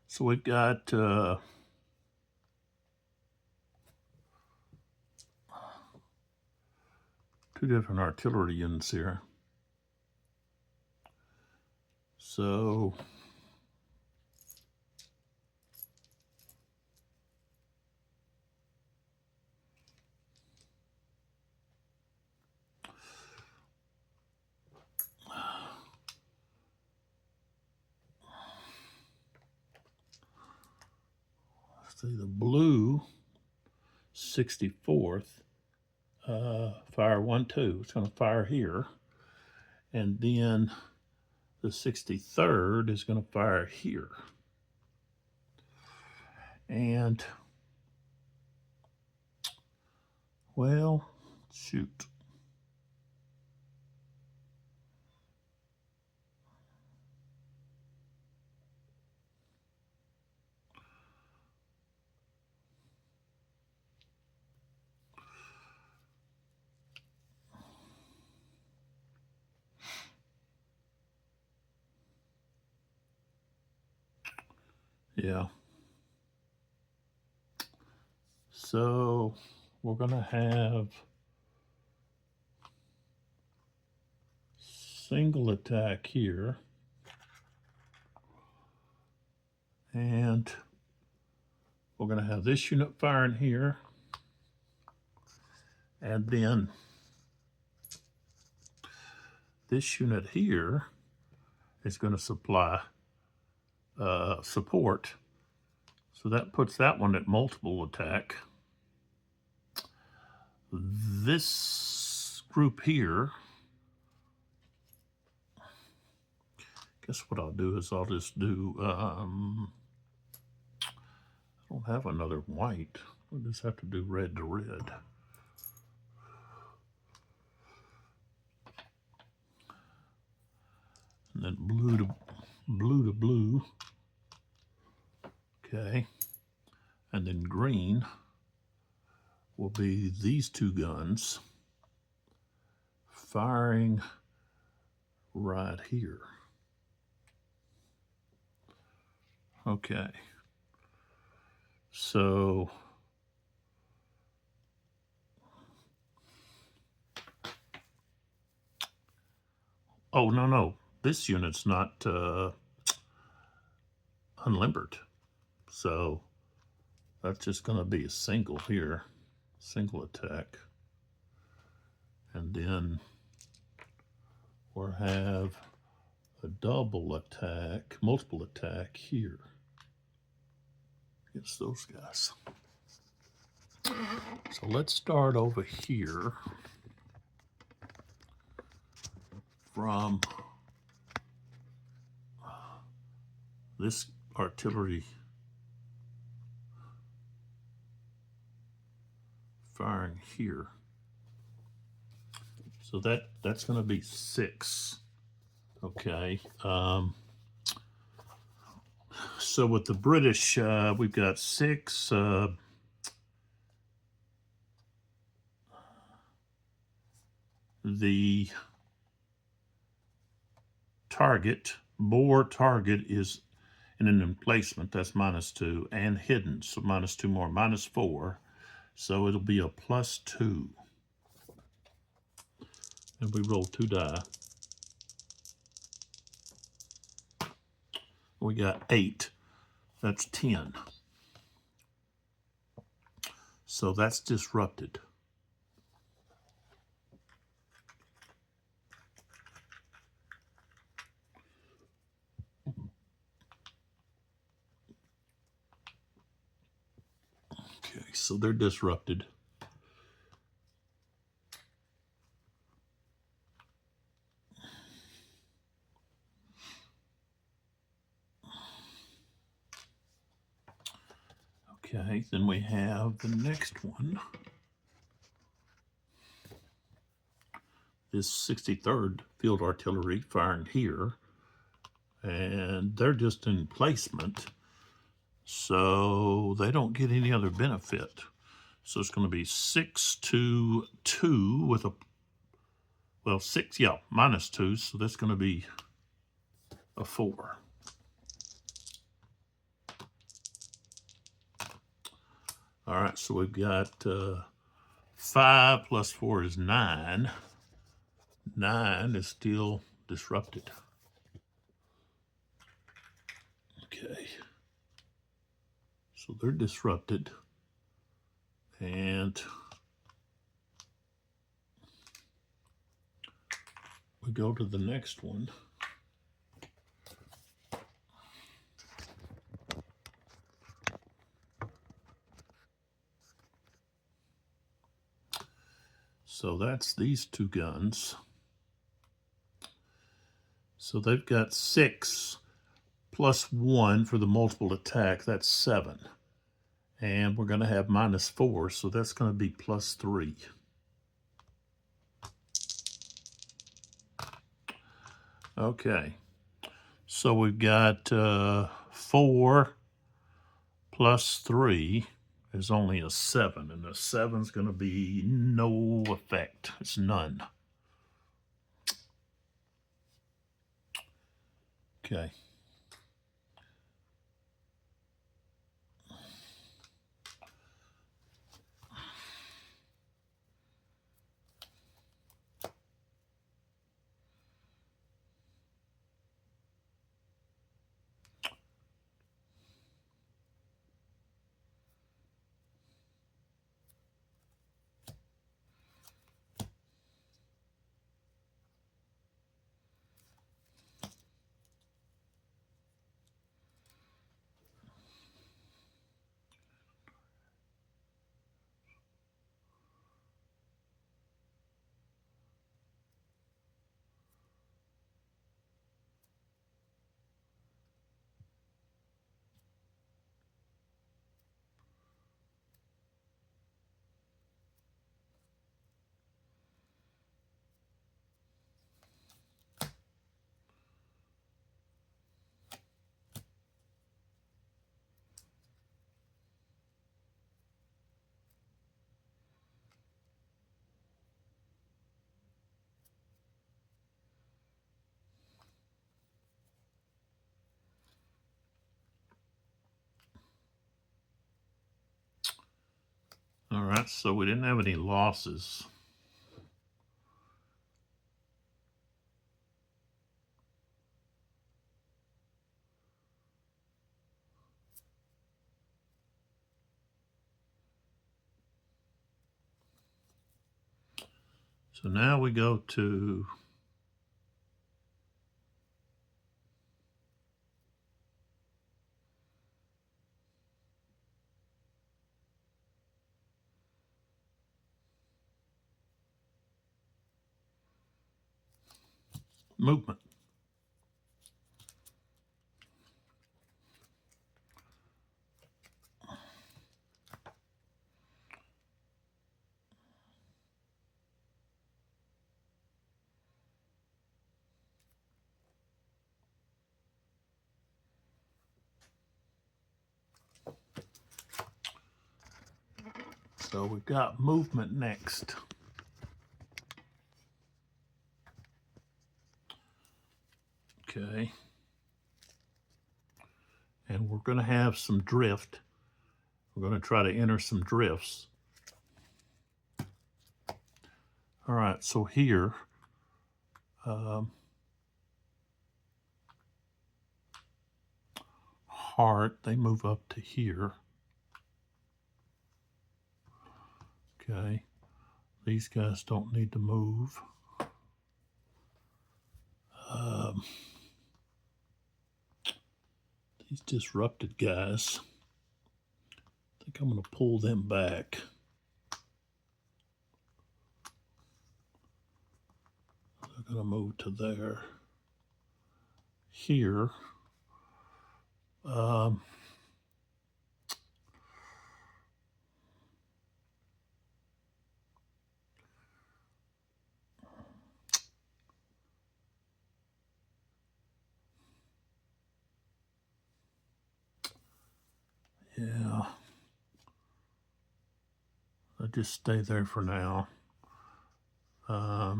so we've got 2 different artillery units here. So let's see, the blue 64th fire 1-2. It's going to fire here, and then the 63rd is going to fire here. And well, shoot. Yeah. So we're going to have single attack here. And we're going to have this unit firing here. And then this unit here is going to supply support. So that puts that one at multiple attack. This group here, guess what I'll do is I'll just do, I don't have another white. I'll just have to do red to red. And then blue to blue. Okay. And then green will be these 2 guns firing right here. Okay. So oh, no. This unit's not unlimbered. So that's just going to be a single here. Single attack. And then we'll have a double attack, multiple attack here against those guys. So let's start over here from this artillery firing here. So that's going to be 6. Okay. So with the British, we've got 6. The target, bore target, is in an emplacement. That's -2, and hidden. So -2 more, -4. So it'll be a +2. And we roll 2 die. We got 8. That's 10. So that's disrupted. Okay, so they're disrupted. Okay, then we have the next one. This 63rd Field Artillery firing here. And they're just in placement. So they don't get any other benefit. So it's going to be 6 to 2 with a, well, 6, yeah, -2. So that's going to be a 4. All right, so we've got 5 plus 4 is 9. 9 is still disrupted. Okay. So they're disrupted. And we go to the next one. So that's these 2 guns. So they've got 6 plus 1 for the multiple attack. That's 7. And we're going to have -4, so that's going to be +3. Okay. So we've got 4 plus 3 is only a 7, and the 7's going to be no effect. It's none. Okay. All right, so we didn't have any losses. So now we go to movement. So we've got movement next. Okay. And we're going to have some drift. We're going to try to enter some drifts. All right, so here, heart, they move up to here. Okay, these guys don't need to move. These disrupted guys, I think I'm going to pull them back. They're going to move to there. Here, yeah, I'll just stay there for now.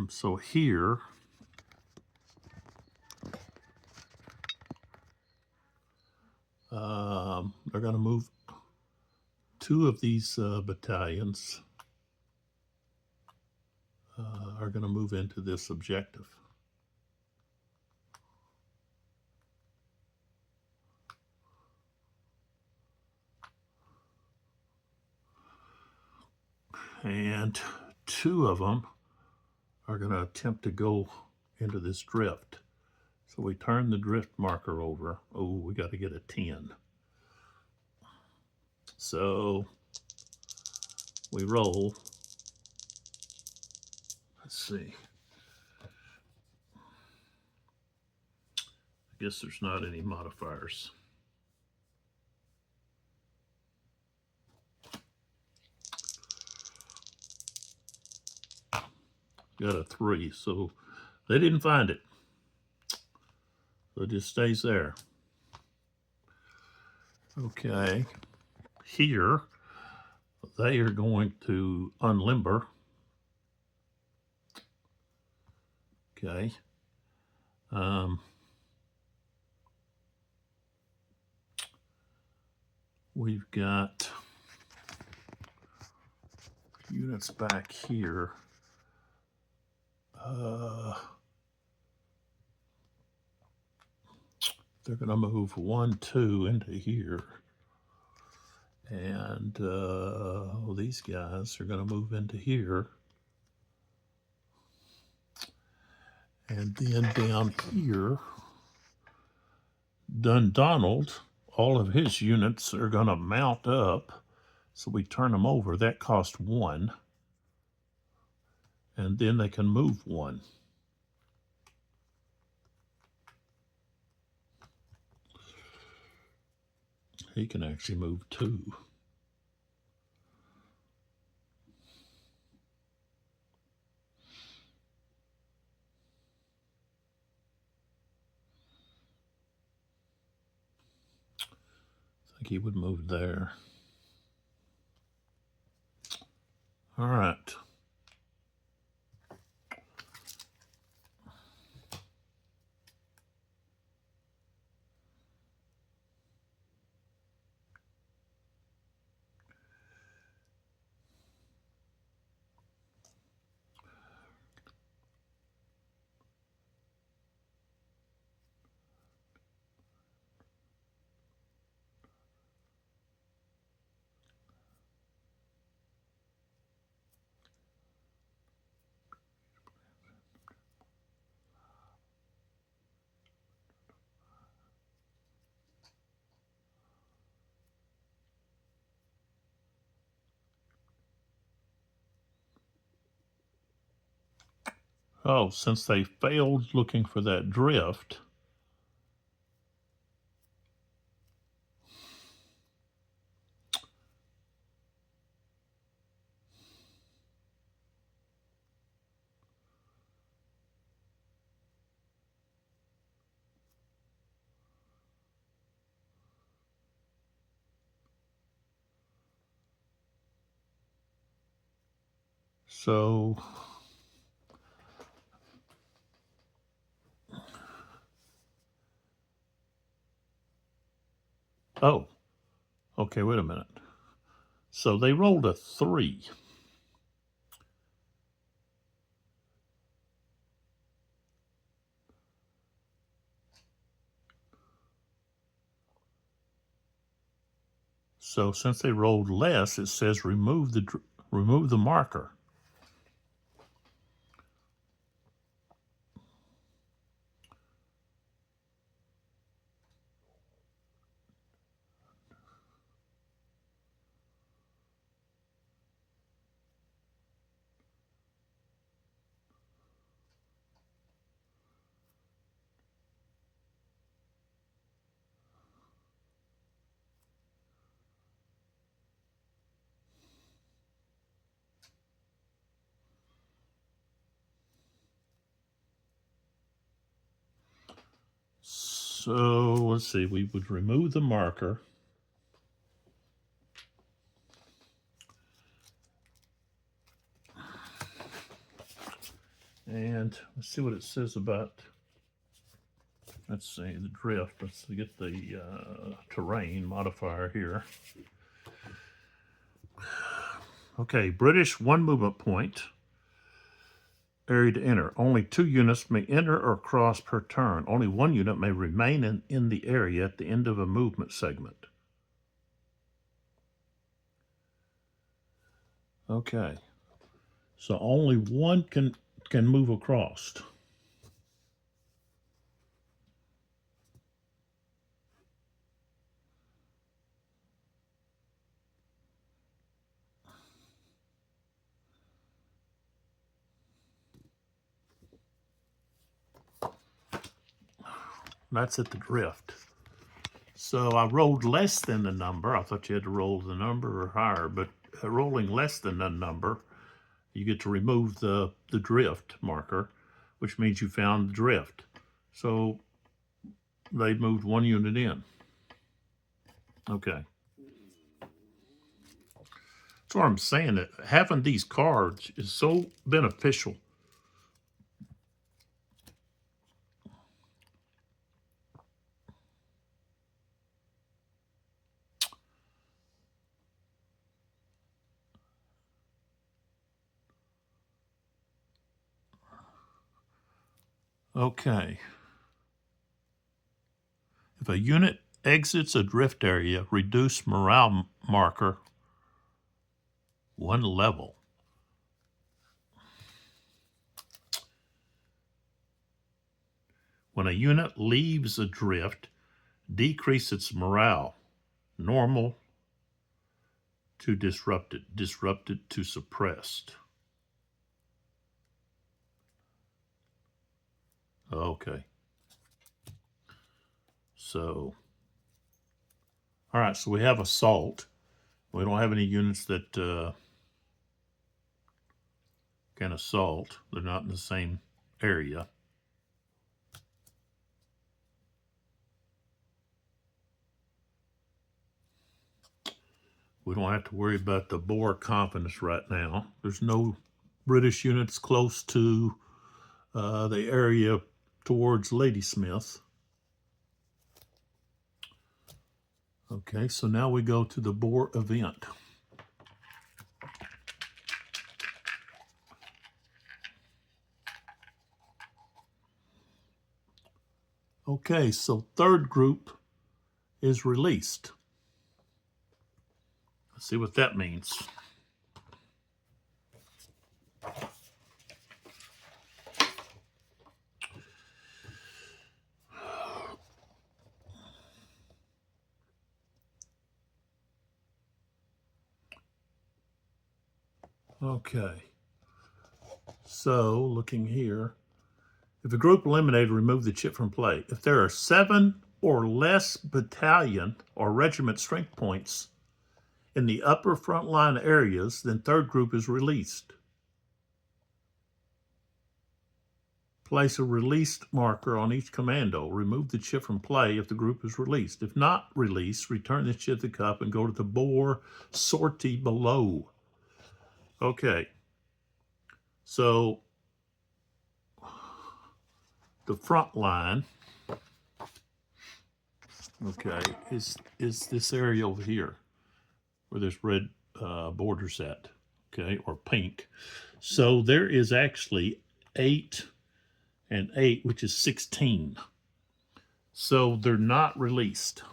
So here, they're going to move two of these battalions are going to move into this objective. And two of them are going to attempt to go into this drift. So we turn the drift marker over. Oh, we got to get a 10. So we roll. Let's see. I guess there's not any modifiers. Got a 3, so they didn't find it. So it just stays there. Okay, here they are going to unlimber. Okay. We've got units back here. They're going to move 1, 2 into here. And these guys are going to move into here. And then down here, Dundonald, all of his units are going to mount up. So we turn them over. That costs 1. And then they can move 1. He can actually move 2. I think he would move there. All right. Oh, since they failed looking for that drift, So, oh, okay, wait a minute. So they rolled a 3. So since they rolled less, it says remove the marker. So let's see, we would remove the marker. And let's see what it says about, let's see, the drift. Let's get the terrain modifier here. Okay, British 1 movement point. Area to enter. Only 2 units may enter or cross per turn. Only 1 unit may remain in the area at the end of a movement segment. Okay. So only 1 can move across. That's at the drift. So I rolled less than the number. I thought you had to roll the number or higher, but rolling less than the number, you get to remove the drift marker, which means you found the drift. So they moved 1 unit in. Okay. That's what I'm saying, that having these cards is so beneficial. Okay. If a unit exits a drift area, reduce morale marker 1 level. When a unit leaves a drift, decrease its morale. Normal to disrupted. Disrupted to suppressed. Okay. So, all right, so we have assault. We don't have any units that can assault. They're not in the same area. We don't have to worry about the Boer confidence right now. There's no British units close to the area towards Ladysmith. Okay, so now we go to the Boer event. Okay, so third group is released. Let's see what that means. Okay, so looking here, if a group eliminated, remove the chip from play. If there are 7 or less battalion or regiment strength points in the upper frontline areas, then third group is released. Place a released marker on each commando. Remove the chip from play if the group is released. If not released, return the chip to the cup and go to the Boer sortie below. Okay. So the front line, okay, is this area over here where there's red borders at, okay, or pink. So there is actually 8 and 8, which is 16. So they're not released.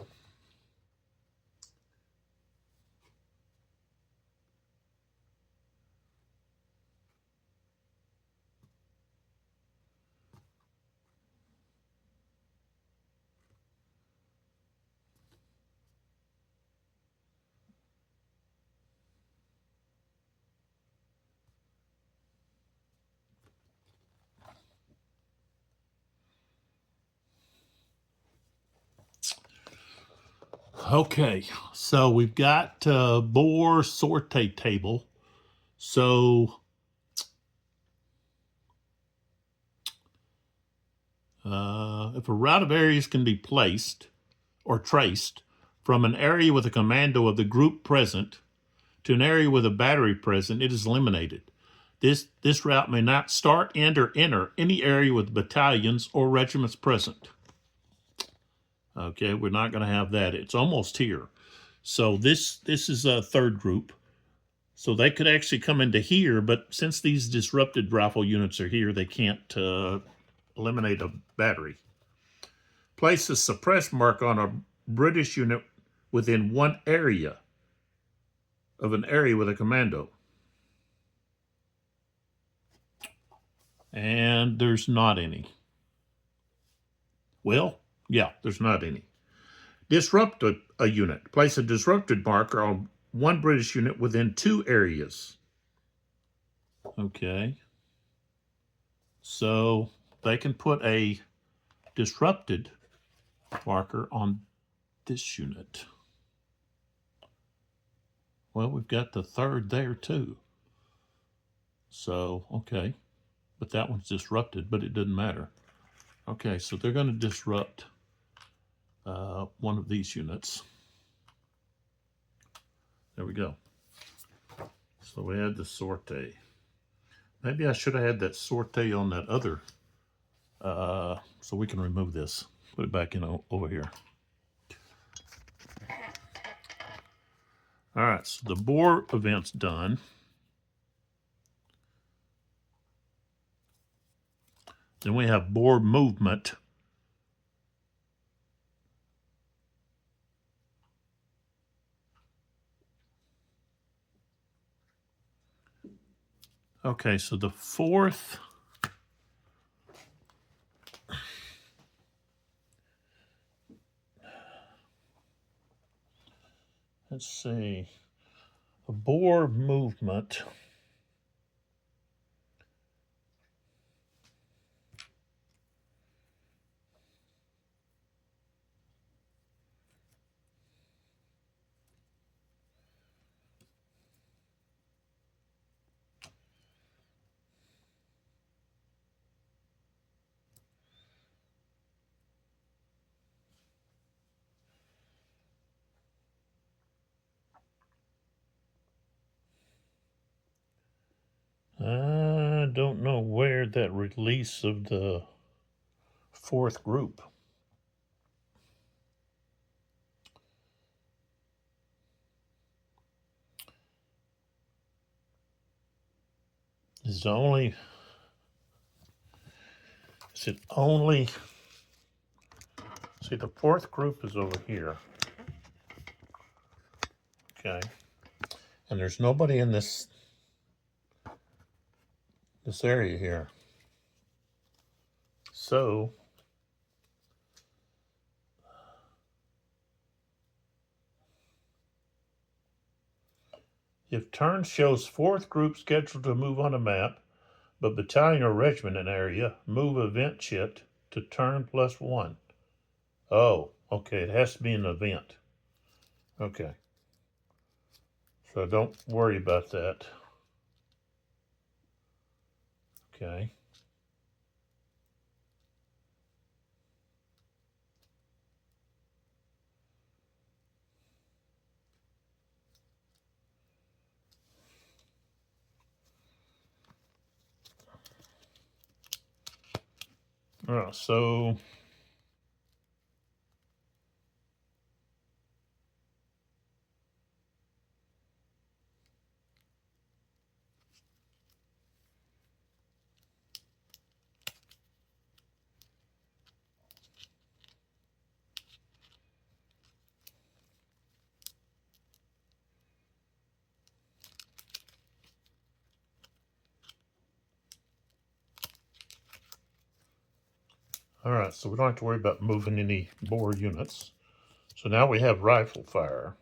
Okay, so we've got Bohr sortie table. So if a route of areas can be placed or traced from an area with a commando of the group present to an area with a battery present, it is eliminated. This route may not start, end, or enter any area with battalions or regiments present. Okay, we're not going to have that. It's almost here. So this is a third group. So they could actually come into here, but since these disrupted rifle units are here, they can't eliminate a battery. Place a suppress mark on a British unit within one area of an area with a commando. And there's not any. Well, yeah, there's not any. Disrupt a unit. Place a disrupted marker on one British unit within 2 areas. Okay. So they can put a disrupted marker on this unit. Well, we've got the third there too. So, okay. But that one's disrupted, but it doesn't matter. Okay, so they're going to disrupt one of these units. There we go. So we had the sortie. Maybe I should have had that sortie on that other, so we can remove this. Put it back in over here. All right, so the Bohr event's done. Then we have Bohr movement. Okay, so the fourth, let's see, a Bohr movement. I don't know where that release of the fourth group. Is it only, see, the fourth group is over here. Okay. And there's nobody in this area here. So if turn shows fourth group scheduled to move on a map, but battalion or regiment in area, move event chit to turn +1. Oh, okay, it has to be an event. Okay. So don't worry about that. Okay. All right, so all right, so we don't have to worry about moving any bore units. So now we have rifle fire.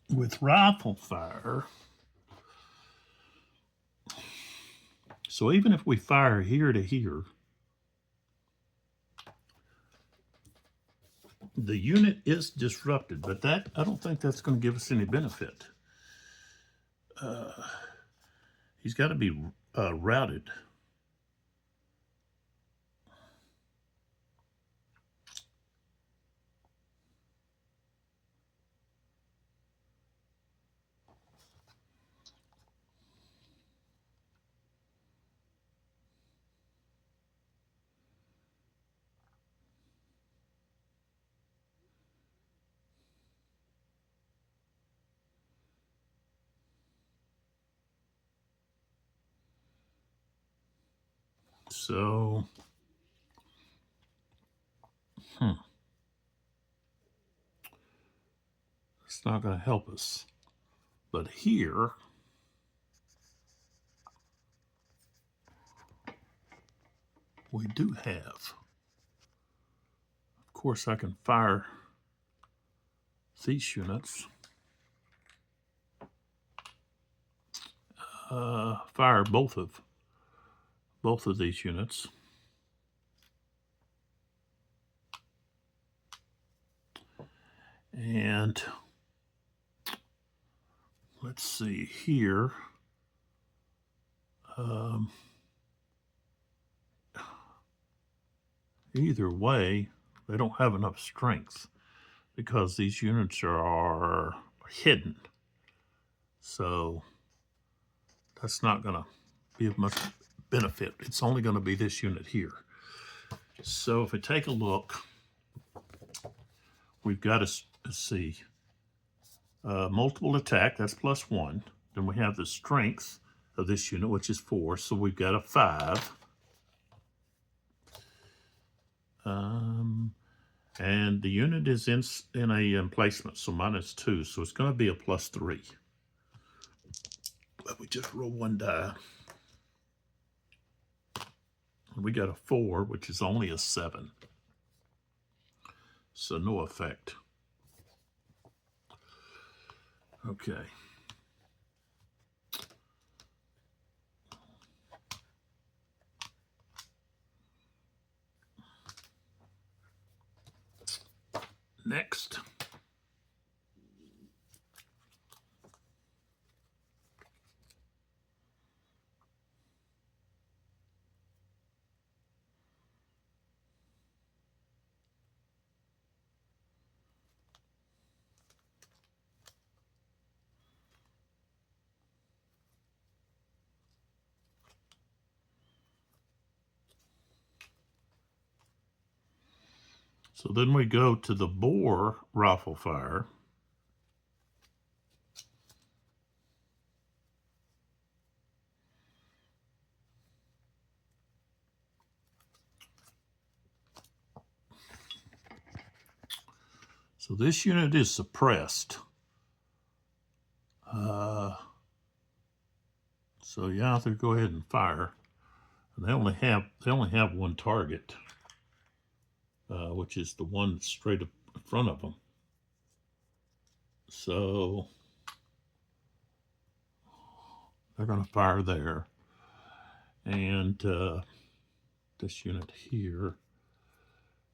With rifle fire, so even if we fire here to here, the unit is disrupted, but that I don't think that's going to give us any benefit. He's got to be routed. So, it's not going to help us. But here, we do have. Of course, I can fire these units. Fire both of these units. And let's see here. Either way, they don't have enough strength because these units are hidden. So that's not going to be of much benefit. It's only going to be this unit here. So if we take a look, we've got to see multiple attack, that's +1. Then we have the strength of this unit, which is 4. So we've got a 5. And the unit is in a emplacement, so -2. So it's going to be a +3. But we just roll 1 die. We got a 4, which is only a 7. So no effect. Okay. Next. So then we go to the bore rifle fire. So this unit is suppressed. So yeah, they go ahead and fire. And they only have one target, which is the one that's straight up in front of them. So they're going to fire there. And this unit here,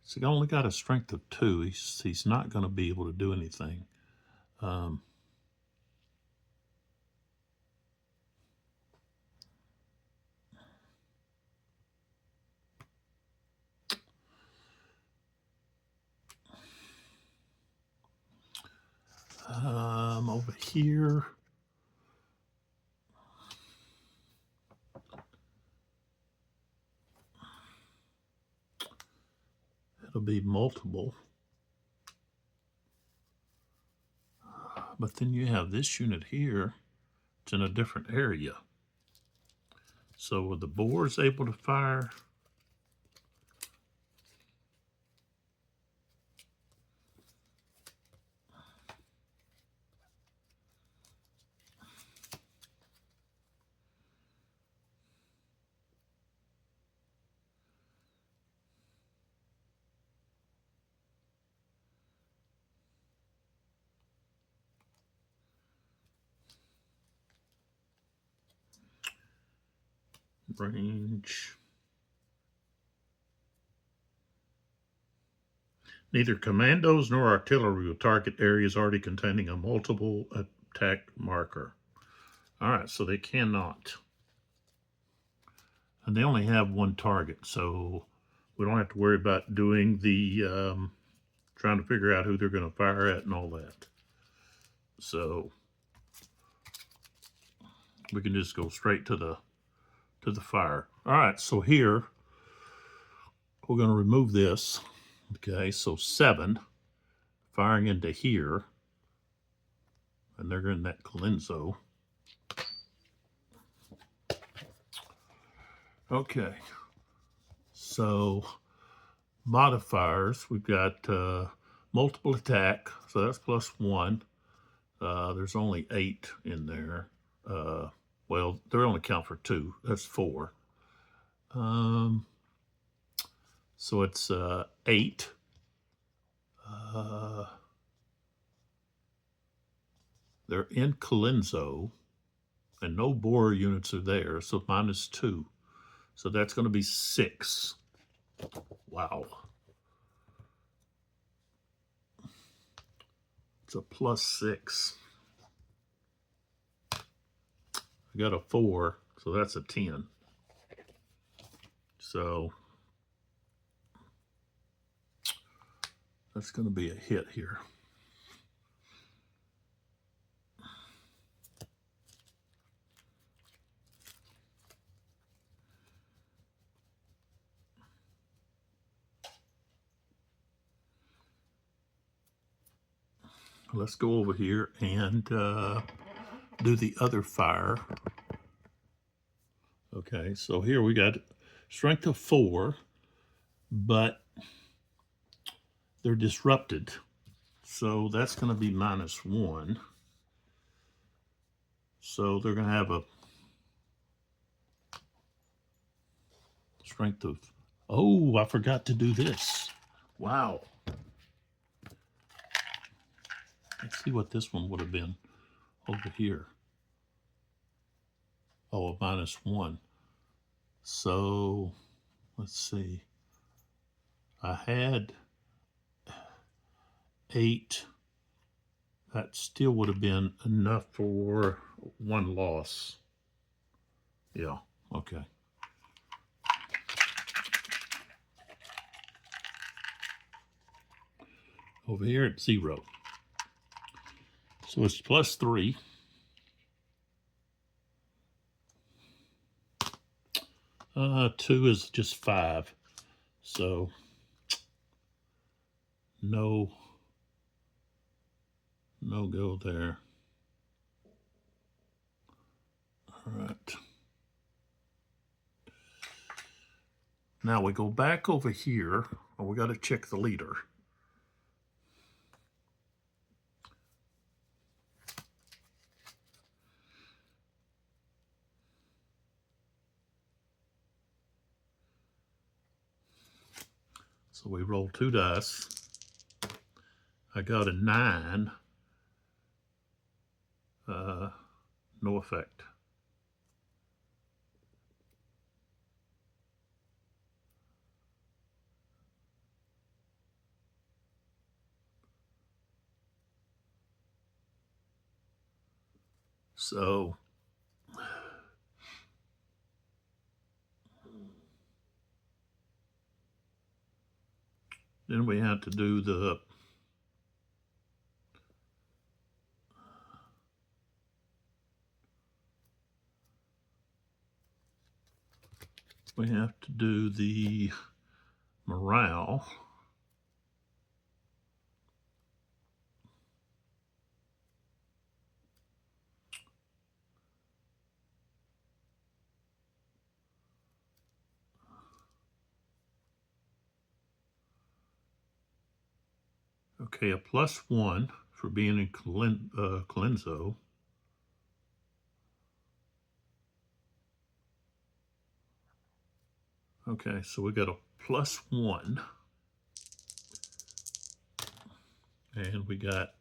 it's only got a strength of 2. He's not going to be able to do anything. over here. It'll be multiple. But then you have this unit here. It's in a different area. So were the bores able to fire? Range. Neither commandos nor artillery will target areas already containing a multiple attack marker. All right, so they cannot. And they only have one target, so we don't have to worry about doing the trying to figure out who they're going to fire at and all that. So we can just go straight to the fire. All right, so here we're going to remove this. Okay, so 7 firing into here, and they're in that Colenso. Okay, so modifiers, we've got multiple attack, so that's +1. There's only 8 in there. Well, they only count for 2. That's 4. So it's 8. They're in Colenso, and no bore units are there, so -2. So that's going to be 6. Wow. It's a +6. I got a 4, so that's a 10. So that's going to be a hit here. Let's go over here and do the other fire. Okay, so here we got strength of 4, but they're disrupted. So that's going to be -1. So they're going to have a strength of, oh, I forgot to do this. Wow. Let's see what this one would have been over here. Oh, a -1. So let's see. I had 8. That still would have been enough for 1 loss. Yeah, okay. Over here at 0. So it's +3. Two is just 5. So no go there. All right. Now we go back over here. Oh, we got to check the leader. So we roll 2 dice. I got a 9. No effect. So then we had to do the we have to do the morale. Okay, a +1 for being in Colenso. Okay, so we got a +1. And we got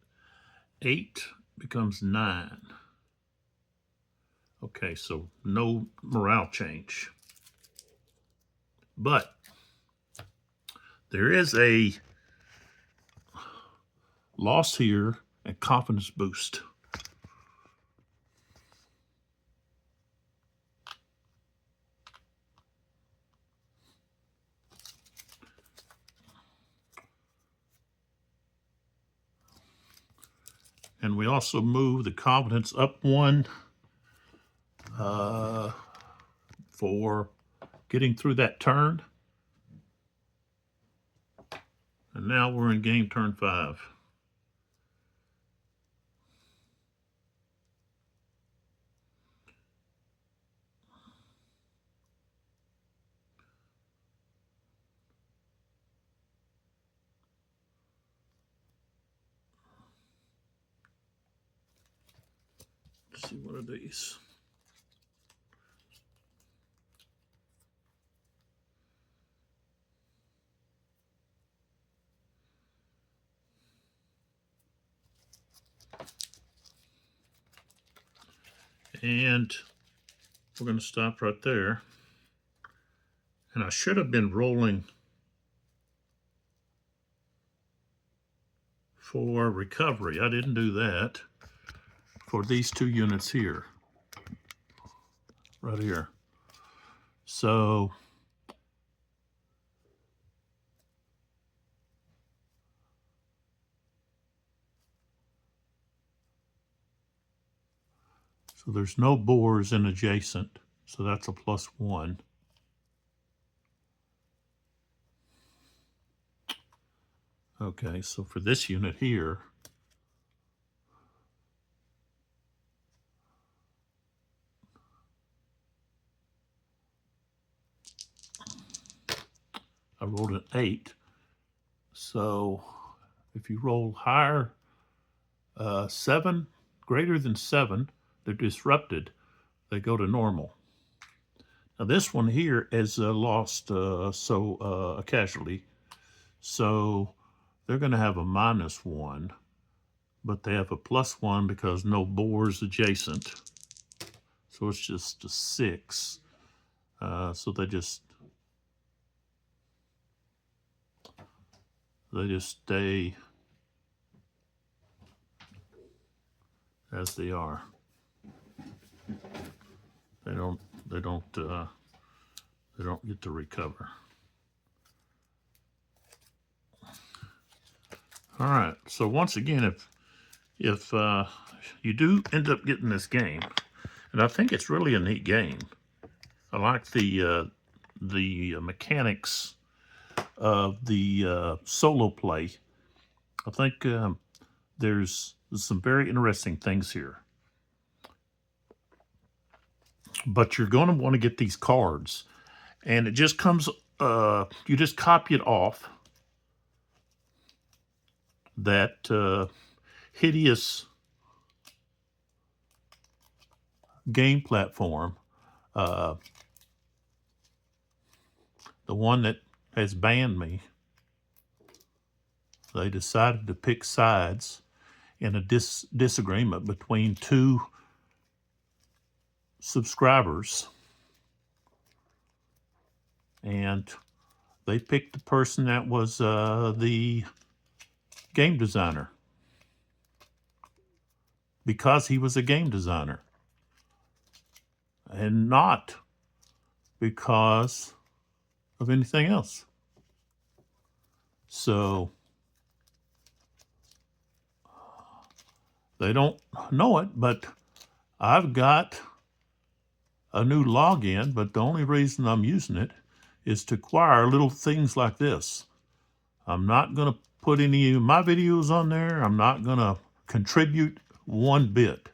8 becomes 9. Okay, so no morale change. But there is a loss here and confidence boost. And we also move the confidence up 1 for getting through that turn. And now we're in game turn 5. Let's see, what are these? And we're going to stop right there. And I should have been rolling for recovery. I didn't do that for these 2 units here, right here. So there's no bores in adjacent, so that's a +1. Okay, so for this unit here, I rolled an 8. So if you roll higher, 7, greater than 7, they're disrupted. They go to normal. Now this one here is lost, a casualty. So they're going to have a -1, but they have a +1 because no bores adjacent. So it's just a 6. So they just stay as they are. They don't get to recover. All right. So once again, if you do end up getting this game, and I think it's really a neat game. I like the mechanics of the solo play. I think there's some very interesting things here. But you're going to want to get these cards, and it just comes. You just copy it off that hideous game platform, the one that has banned me. They decided to pick sides in a disagreement between 2 subscribers, and they picked the person that was the game designer because he was a game designer and not because of anything else. So they don't know it, but I've got a new login, but the only reason I'm using it is to acquire little things like this. I'm not going to put any of my videos on there. I'm not going to contribute one bit.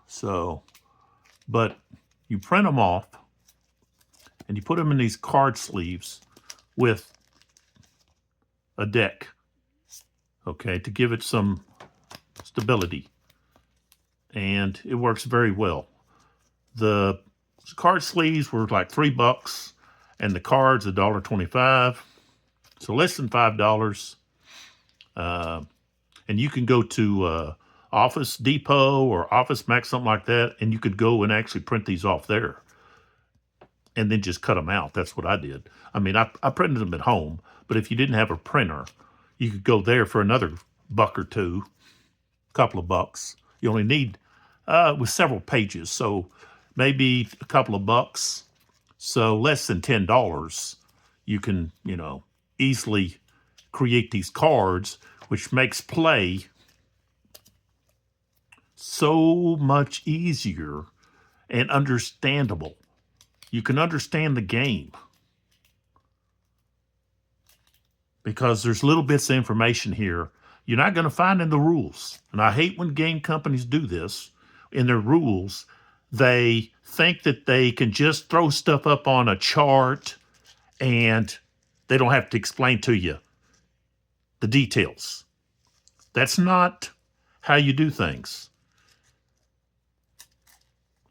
So, but you print them off and you put them in these card sleeves with a deck, okay, to give it some stability. And it works very well. The card sleeves were like $3 and the cards $1.25. So less than $5. And you can go to Office Depot or Office Max, something like that, and you could go and actually print these off there and then just cut them out. That's what I did. I mean, I printed them at home, but if you didn't have a printer, you could go there for another buck or two, couple of bucks. You only need, with several pages, so maybe a couple of bucks. So less than $10, you can, easily create these cards, which makes play so much easier and understandable. You can understand the game because there's little bits of information here you're not going to find in the rules. And I hate when game companies do this in their rules. They think that they can just throw stuff up on a chart and they don't have to explain to you the details. That's not how you do things.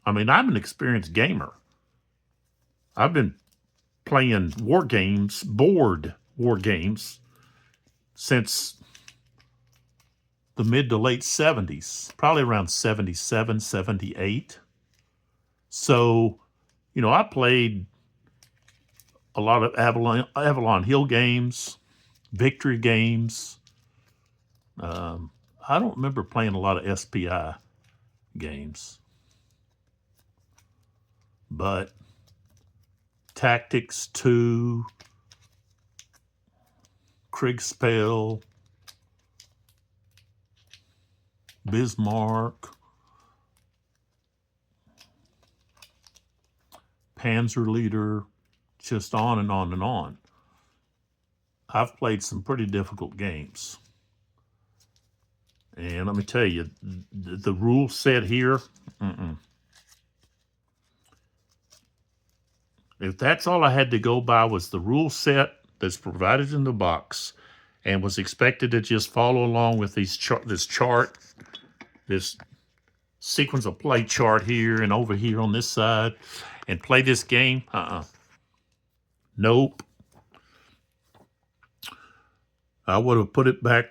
I mean, I'm an experienced gamer. I've been playing war games, board war games, since the mid to late 70s, probably around 77, 78. So, I played a lot of Avalon Hill games, victory games. I don't remember playing a lot of SPI games. But Tactics 2, Kriegspell, Bismarck, Panzer Leader, just on and on and on. I've played some pretty difficult games. And let me tell you, the rule set here, if that's all I had to go by was the rule set that's provided in the box and was expected to just follow along with this chart, this sequence of play chart here and over here on this side, and play this game, nope. I would have put it back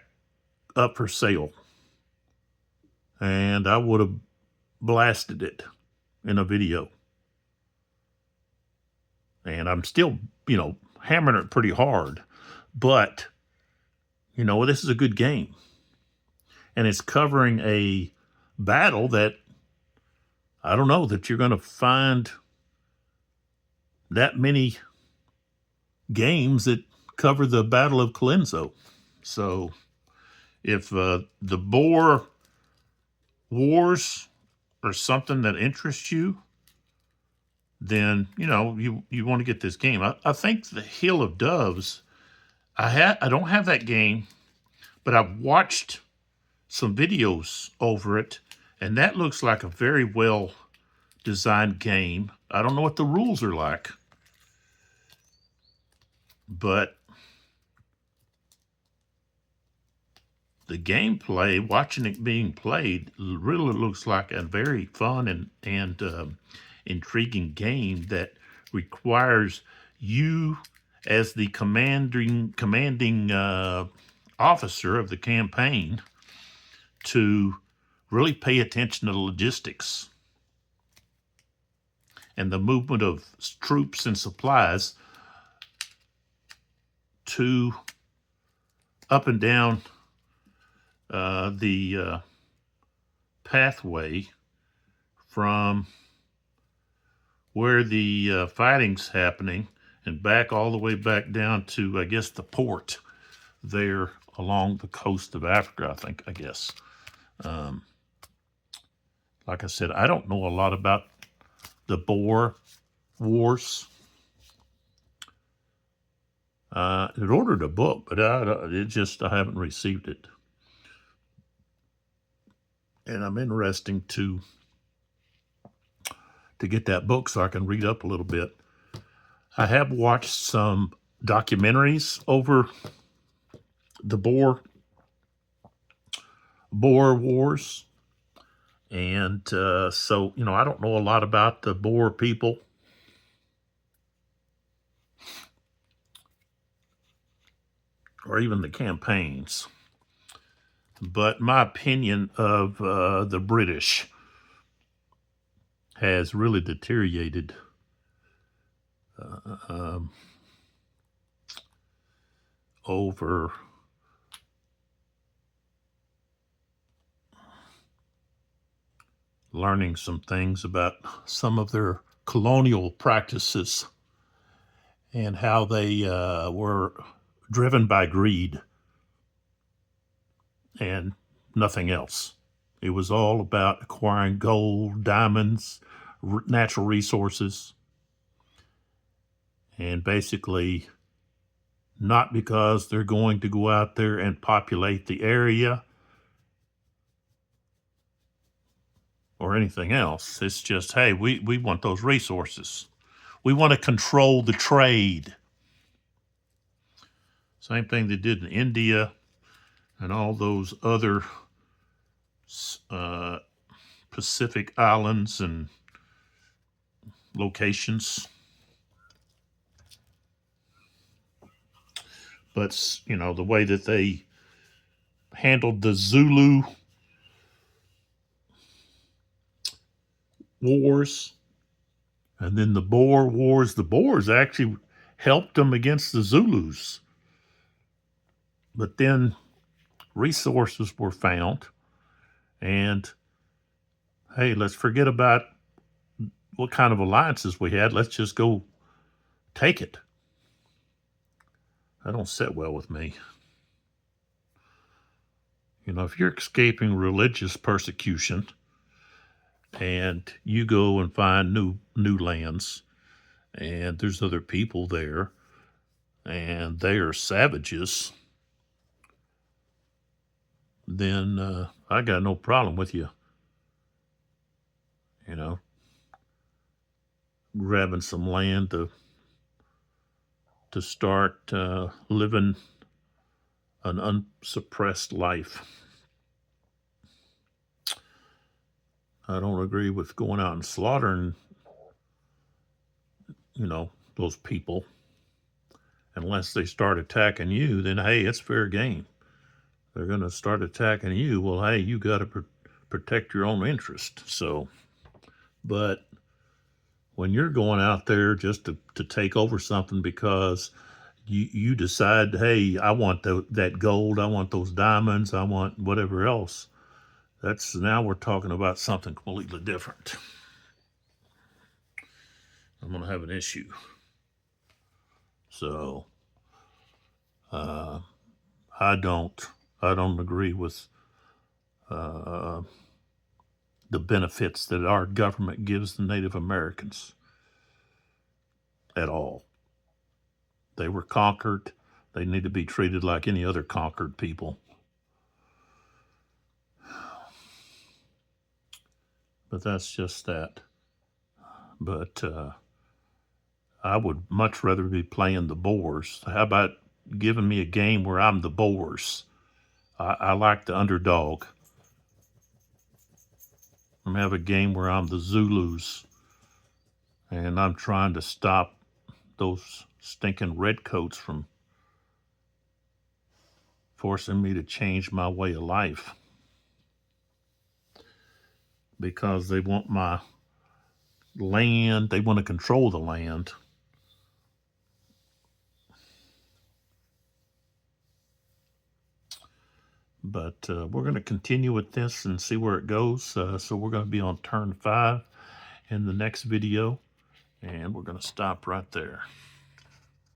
up for sale. And I would have blasted it in a video. And I'm still, hammering it pretty hard. But, this is a good game. And it's covering a battle that, I don't know, that you're going to find that many games that cover the Battle of Colenso. So, if the Boer Wars are something that interests you, then, you want to get this game. I think the Hill of Doves, I don't have that game, but I've watched some videos over it, and that looks like a very well designed game. I don't know what the rules are like, but the gameplay, watching it being played, really looks like a very fun and intriguing game that requires you as the commanding officer of the campaign to really pay attention to the logistics and the movement of troops and supplies to up and down the pathway from where the fighting's happening and back all the way back down to, I guess, the port there along the coast of Africa, I guess. Like I said, I don't know a lot about the Boer Wars. I had ordered a book, but I haven't received it. And I'm interested to get that book so I can read up a little bit. I have watched some documentaries over the Boer Wars. And so, I don't know a lot about the Boer people. Or even the campaigns. But my opinion of the British has really deteriorated over learning some things about some of their colonial practices and how they were driven by greed and nothing else. It was all about acquiring gold, diamonds, natural resources, and basically not because they're going to go out there and populate the area or anything else. It's just, hey, we want those resources. We want to control the trade. Same thing they did in India and all those other Pacific islands and locations. But, the way that they handled the Zulu wars and then the Boer wars, the Boers actually helped them against the Zulus. But then resources were found, and hey, let's forget about what kind of alliances we had. Let's just go take it. That don't sit well with me. If you're escaping religious persecution and you go and find new lands and there's other people there and they are savages, then I got no problem with you, grabbing some land to start living an unsuppressed life. I don't agree with going out and slaughtering, those people. Unless they start attacking you, then hey, it's fair game. They're going to start attacking you. Well, hey, you got to protect your own interest. So, but when you're going out there just to take over something because you decide, hey, I want that gold, I want those diamonds, I want whatever else, now we're talking about something completely different. I'm going to have an issue. So, I don't agree with the benefits that our government gives the Native Americans at all. They were conquered. They need to be treated like any other conquered people. But that's just that. But I would much rather be playing the Boers. How about giving me a game where I'm the Boers? I like the underdog. I'm going to have a game where I'm the Zulus. And I'm trying to stop those stinking redcoats from forcing me to change my way of life. Because they want my land. They want to control the land. But we're going to continue with this and see where it goes. So we're going to be on turn 5 in the next video. And we're going to stop right there.